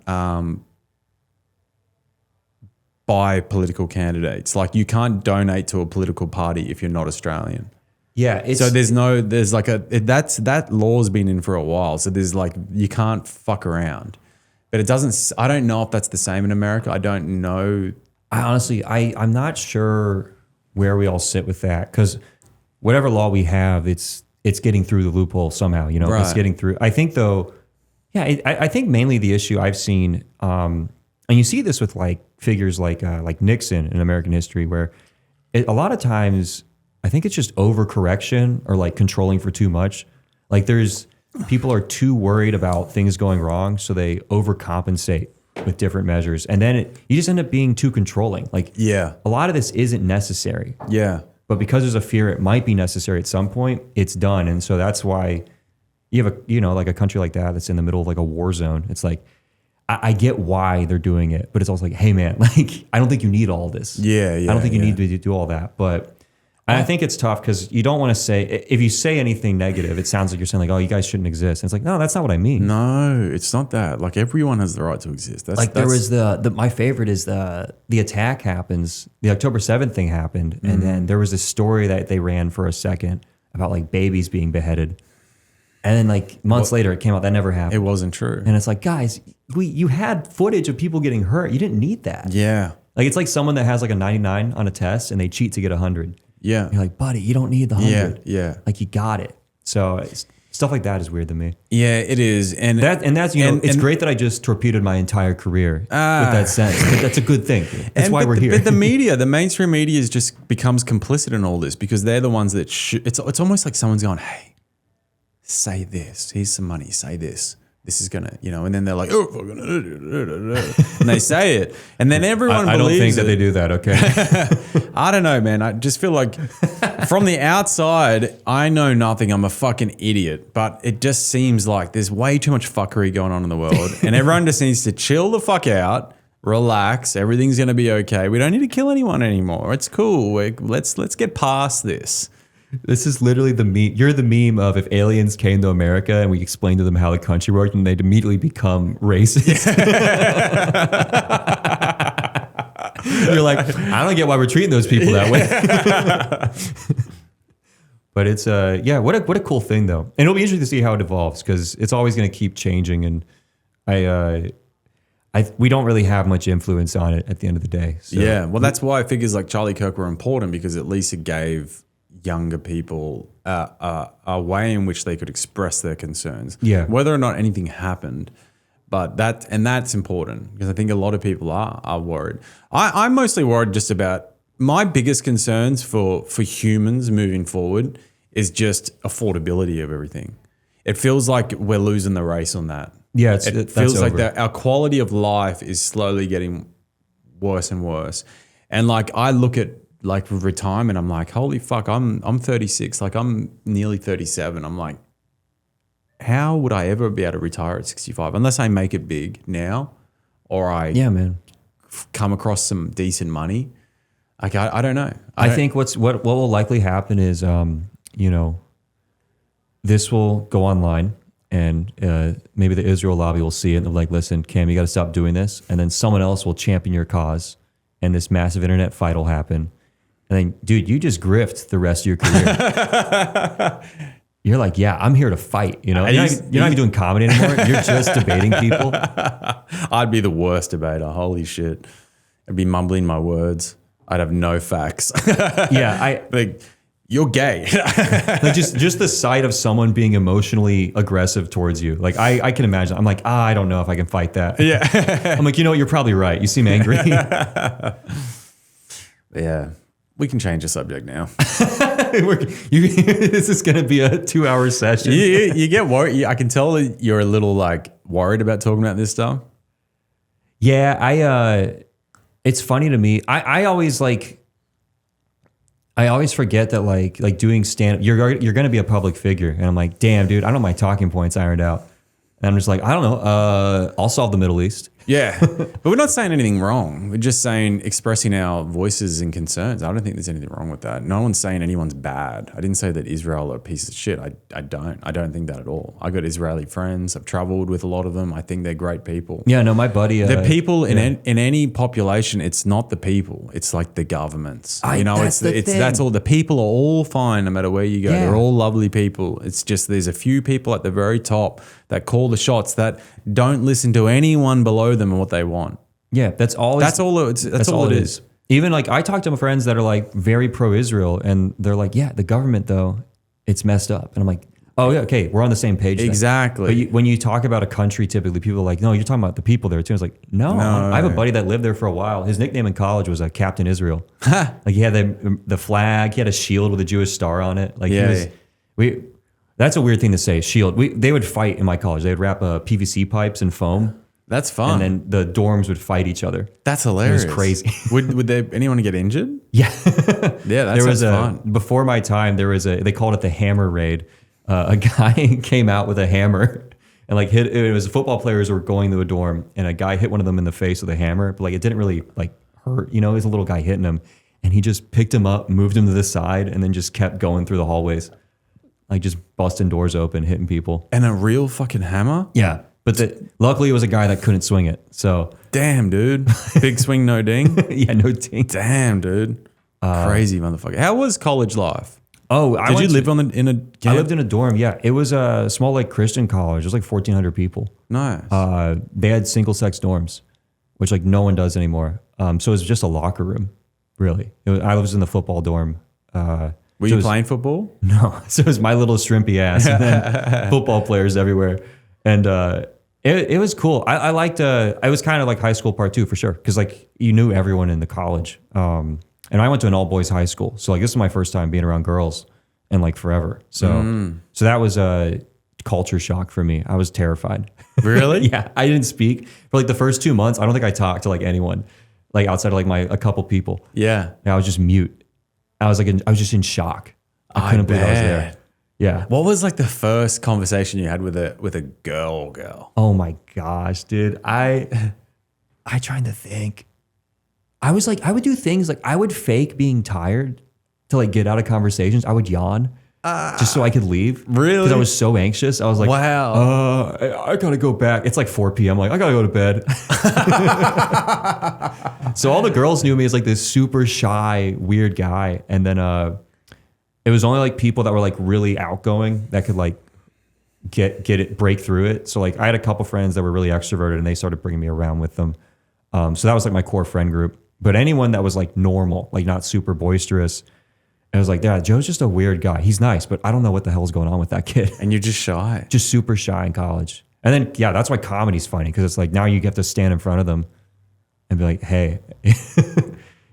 buy political candidates. Like you can't donate to a political party if you're not Australian.
Yeah.
So that law's been in for a while. So there's like, you can't fuck around, but it doesn't, I don't know if that's the same in America. I don't know.
I'm not sure where we all sit with that because whatever law we have, it's getting through the loophole somehow, you know,
Right.
It's getting through. I think though, yeah, I think mainly the issue I've seen, and you see this with like figures like Nixon in American history, where a lot of times I think it's just overcorrection or like controlling for too much. Like people are too worried about things going wrong, so they overcompensate with different measures, and then you just end up being too controlling. Like
Yeah.
a lot of this isn't necessary.
Yeah.
But because there's a fear it might be necessary at some point, it's done. And so that's why you have like a country like that that's in the middle of like a war zone. It's like, I get why they're doing it, but it's also like, hey man, like, I don't think you need all this.
Yeah.
I don't think you need to do all that. But I think it's tough because you don't want to say, if you say anything negative, it sounds like you're saying like, oh, you guys shouldn't exist. And it's like, no, that's not what I mean.
No, it's not that. Like everyone has the right to exist.
There was my favorite is the attack happens, the October 7th thing happened. And then there was this story that they ran for a second about like babies being beheaded. And then like months later it came out that never happened.
It wasn't true.
And it's like, guys, you had footage of people getting hurt. You didn't need that.
Yeah.
Like it's like someone that has like a 99 on a test and they cheat to get 100.
Yeah.
You're like, buddy, you don't need the 100.
Yeah.
Like you got it. So stuff like that is weird to me.
Yeah, it is.
It's great that I just torpedoed my entire career with that sense. But that's a good thing. That's why we're here.
But the mainstream media just becomes complicit in all this because they're the ones that it's almost like someone's going, hey, say this. Here's some money. Say this. This is gonna, and then they're like, oh, and they say it, and then everyone believes it. I don't think
that they do that. Okay.
I don't know, man. I just feel like from the outside, I know nothing. I'm a fucking idiot, but it just seems like there's way too much fuckery going on in the world, and everyone just needs to chill the fuck out, relax. Everything's gonna be okay. We don't need to kill anyone anymore. It's cool. Let's get past this.
This is literally the meme. You're the meme of if aliens came to America and we explained to them how the country worked and they'd immediately become racist. You're like, I don't get why we're treating those people that way. But it's what a cool thing though. And it'll be interesting to see how it evolves because it's always going to keep changing. And we don't really have much influence on it at the end of the day. So.
Yeah, well, that's why figures like Charlie Kirk were important because at least it gave younger people a way in which they could express their concerns.
Yeah.
Whether or not anything happened. But that's important because I think a lot of people are worried. I'm mostly worried just about my biggest concerns for humans moving forward is just affordability of everything. It feels like we're losing the race on that.
Yeah,
it feels like that our quality of life is slowly getting worse and worse. And like I look at like retirement, I'm like, holy fuck, I'm 36, like I'm nearly 37. I'm like, how would I ever be able to retire at 65 unless I make it big now or I come across some decent money? Like I don't know.
I think what will likely happen is this will go online and maybe the Israel lobby will see it and they're like, listen, Cam, you got to stop doing this. And then someone else will champion your cause and this massive internet fight will happen. And then, dude, you just grift the rest of your career. You're like, yeah, I'm here to fight. You're not even doing comedy anymore. You're just debating people.
I'd be the worst debater. Holy shit. I'd be mumbling my words. I'd have no facts.
Yeah.
you're gay.
Like just the sight of someone being emotionally aggressive towards you. Like I can imagine. I'm like, I don't know if I can fight that.
Yeah.
I'm like, you know what? You're probably right. You seem angry.
Yeah. We can change the subject now.
This is going to be a 2-hour session.
You get worried. I can tell that you're a little like worried about talking about this stuff.
Yeah, it's funny to me. I always forget that like doing stand-up, you're going to be a public figure. And I'm like, damn, dude, I don't have my talking points ironed out. And I'm just like, I don't know. I'll solve the Middle East.
Yeah. But we're not saying anything wrong. We're just saying expressing our voices and concerns. I don't think there's anything wrong with that. No one's saying anyone's bad. I didn't say that Israel are a piece of shit. I don't think that at all. I got Israeli friends. I've traveled with a lot of them. I think they're great people.
Yeah, no, my buddy.
The people in any population, it's not the people. It's like the governments. That's all. The people are all fine no matter where you go.
Yeah.
They're all lovely people. It's just there's a few people at the very top that call the shots that don't listen to anyone below them and what they want.
Yeah, that's all it is. Even like I talk to my friends that are like very pro-Israel and they're like, yeah, the government though, it's messed up. And I'm like, oh yeah, okay, we're on the same page.
Exactly.
But when you talk about a country, typically people are like, no, you're talking about the people there too. It's like, no. I have a buddy that lived there for a while. His nickname in college was Captain Israel. Like he had the flag, he had a shield with a Jewish star on it. Like that's a weird thing to say, shield. They would fight in my college. They would wrap PVC pipes in foam.
That's fun.
And then the dorms would fight each other.
That's hilarious.
It was crazy.
would anyone get injured?
Yeah.
Yeah, that sounds fun.
Before my time, they called it the hammer raid. A guy came out with a hammer and like it was football players were going to a dorm and a guy hit one of them in the face with a hammer, but like it didn't really like hurt, you know, it was a little guy hitting him and he just picked him up, moved him to the side and then just kept going through the hallways. Like just busting doors open, hitting people.
And a real fucking hammer?
Yeah. But luckily it was a guy that couldn't swing it. So
damn, dude. Big swing, no ding.
Yeah, no ding.
Damn, dude. Crazy motherfucker. How was college life?
Oh,
did you live in a camp?
I lived in a dorm. Yeah, it was a small like Christian college. It was like 1,400 people.
Nice.
They had single sex dorms, which like no one does anymore. So it was just a locker room, really. I was in the football dorm.
Were you playing football?
No. So it was my little shrimpy ass and then football players everywhere. And it was cool. I liked, it was kind of like high school part two for sure. Cause like you knew everyone in the college. And I went to an all boys high school. So like this is my first time being around girls and like forever. So that was a culture shock for me. I was terrified.
Really?
Yeah. I didn't speak for like the first 2 months. I don't think I talked to like anyone like outside of like a couple people.
Yeah.
I was just mute. I was just in shock. I couldn't believe I was there. Yeah.
What was like the first conversation you had with a girl?
Oh my gosh, dude. I trying to think. I was like, I would do things like I would fake being tired to like get out of conversations. I would yawn just so I could leave.
Really?
Because I was so anxious. I was like,
wow.
I gotta go back. It's like 4 p.m. Like, I gotta go to bed. So all the girls knew me as like this super shy, weird guy. And then it was only like people that were like really outgoing that could like get it, break through it. So like I had a couple friends that were really extroverted and they started bringing me around with them. So that was like my core friend group. But anyone that was like normal, like not super boisterous, I was like, yeah, Joe's just a weird guy. He's nice, but I don't know what the hell's going on with that kid.
And you're just shy.
Just super shy in college. And then, yeah, that's why comedy's funny because it's like now you get to stand in front of them and be like, hey,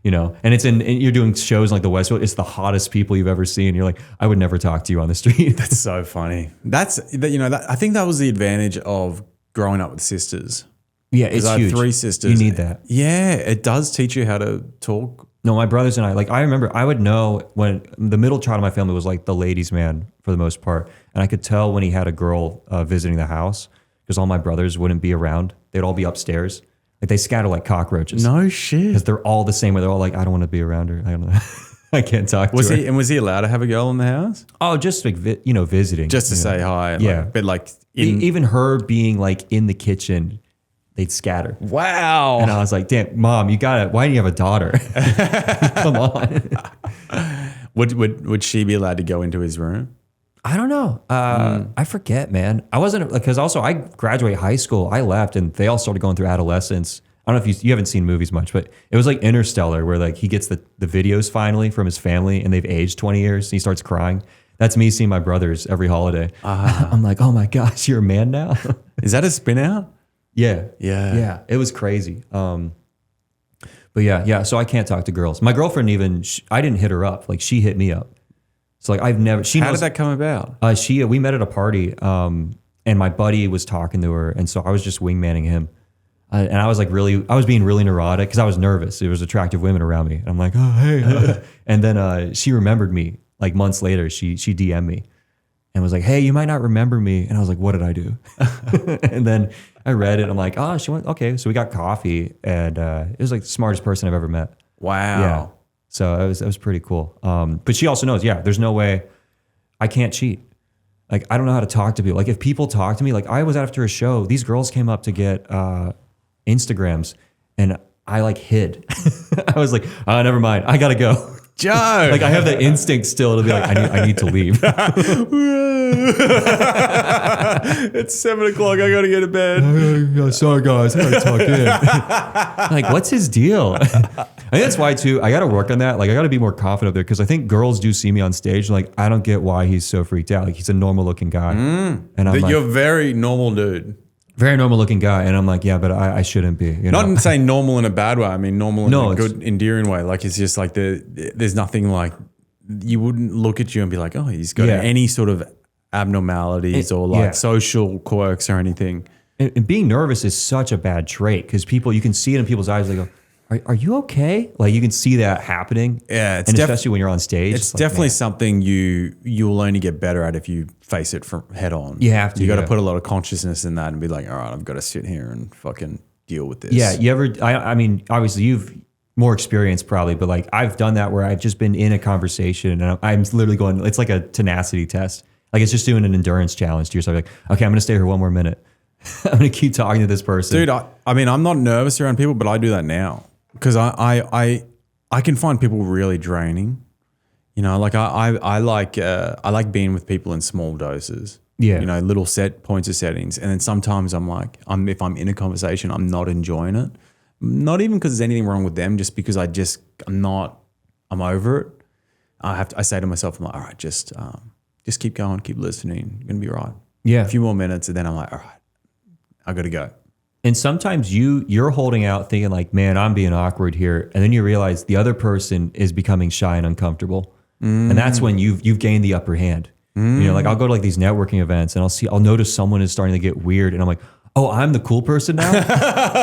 you know, and you're doing shows like the Westfield. It's the hottest people you've ever seen. You're like, I would never talk to you on the street.
That's so funny. I think that was the advantage of growing up with sisters.
Yeah, it's huge.
I have 3 sisters.
You need that.
Yeah, it does teach you how to talk.
No, my brothers and I remember I would know when the middle child of my family was like the ladies' man for the most part. And I could tell when he had a girl visiting the house because all my brothers wouldn't be around. They'd all be upstairs. Like they scatter like cockroaches.
No shit.
Because they're all the same way. They're all like, I don't want to be around her. I don't know. I can't talk to her.
And was he allowed to have a girl in the house?
Oh, just like, visiting.
Just to say hi.
Yeah.
But like
even her being like in the kitchen, they'd scatter.
Wow.
And I was like, damn, Mom, why do you have a daughter? Come on.
Would she be allowed to go into his room?
I don't know. I forget, man. I wasn't, because also I graduated high school. I left and they all started going through adolescence. I don't know if you haven't seen movies much, but it was like Interstellar, where like he gets the videos finally from his family and they've aged 20 years and he starts crying. That's me seeing my brothers every holiday. I'm like, oh my gosh, you're a man now.
Is that a spin out?
Yeah.
Yeah.
It was crazy. But yeah. So I can't talk to girls. My girlfriend I didn't hit her up. Like she hit me up. So like I've never. How
did that come about?
We met at a party, and my buddy was talking to her, and so I was just wingmanning him. And I was being really neurotic because I was nervous. There was attractive women around me. And I'm like, oh, hey. And then she remembered me like months later. She DM'd me and was like, hey, you might not remember me. And I was like, what did I do? And then I read it. I'm like, oh, she went, okay. So we got coffee and it was like the smartest person I've ever met.
Wow.
Yeah. So it was pretty cool. But she also knows, there's no way I can't cheat. Like, I don't know how to talk to people. Like if people talk to me, like I was after a show, these girls came up to get Instagrams and I like hid. I was like, oh, never mind. I gotta go.
Joe.
Like I have the instinct still to be like, I need to leave.
It's 7 o'clock. I gotta go to bed.
Sorry guys, I gotta talk in. Like, what's his deal? I think that's why too, I gotta work on that. Like I gotta be more confident there because I think girls do see me on stage. Like, I don't get why he's so freaked out. Like he's a normal looking guy. And I'm like,
you're a very normal dude.
Very normal looking guy. And I'm like, yeah, but I shouldn't be. You know?
Not saying normal in a bad way. I mean, normal in a good, endearing way. Like, it's just like there's nothing like, you wouldn't look at you and be like, oh, he's got any sort of abnormalities or like social quirks or anything.
And being nervous is such a bad trait because you can see it in people's eyes. They go, are you okay? Like you can see that happening.
Yeah.
And especially when you're on stage.
It's definitely something you'll only get better at if you face it from head on.
You have to.
You got to put a lot of consciousness in that and be like, all right, I've got to sit here and fucking deal with this.
Yeah. You ever, I mean, obviously you've more experience probably, but like I've done that where I've just been in a conversation and I'm literally going, it's like a tenacity test. Like it's just doing an endurance challenge to yourself. Like, okay, I'm going to stay here one more minute. I'm going to keep talking to this person.
Dude, I mean, I'm not nervous around people, but I do that now. Because I can find people really draining, you know. Like I like being with people in small doses, you know, little set points of settings, and then sometimes I'm like, if I'm in a conversation, I'm not enjoying it, not even because there's anything wrong with them, just because I'm over it. I say to myself, I'm like, all right, just keep going, keep listening, you're gonna be all right.
Yeah,
a few more minutes, and then I'm like, all right, I gotta go.
And sometimes you're holding out thinking like, man, I'm being awkward here. And then you realize the other person is becoming shy and uncomfortable. And that's when you've gained the upper hand. You know, like I'll go to like these networking events and I'll notice someone is starting to get weird. And I'm like, oh, I'm the cool person now?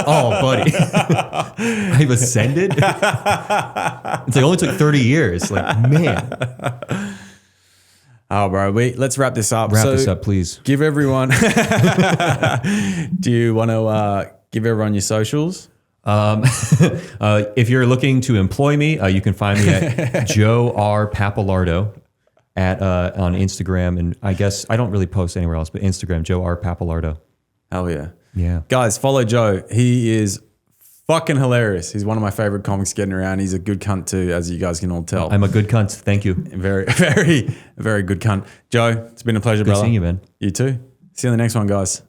Oh, buddy. I've ascended? It's like, only took 30 years. Like, man.
Oh, bro, let's wrap this up.
Wrap this up, please.
Give everyone. Do you want to give everyone your socials?
If you're looking to employ me, you can find me at Joe R. Pappalardo on Instagram. And I guess I don't really post anywhere else, but Instagram, Joe R. Pappalardo.
Hell yeah.
Yeah.
Guys, follow Joe. He is fucking hilarious. He's one of my favorite comics getting around. He's a good cunt too, as you guys can all tell.
I'm a good cunt. Thank you.
Very, very, very good cunt. Joe, it's been a pleasure, brother.
Good seeing you, man.
You too. See you in the next one, guys.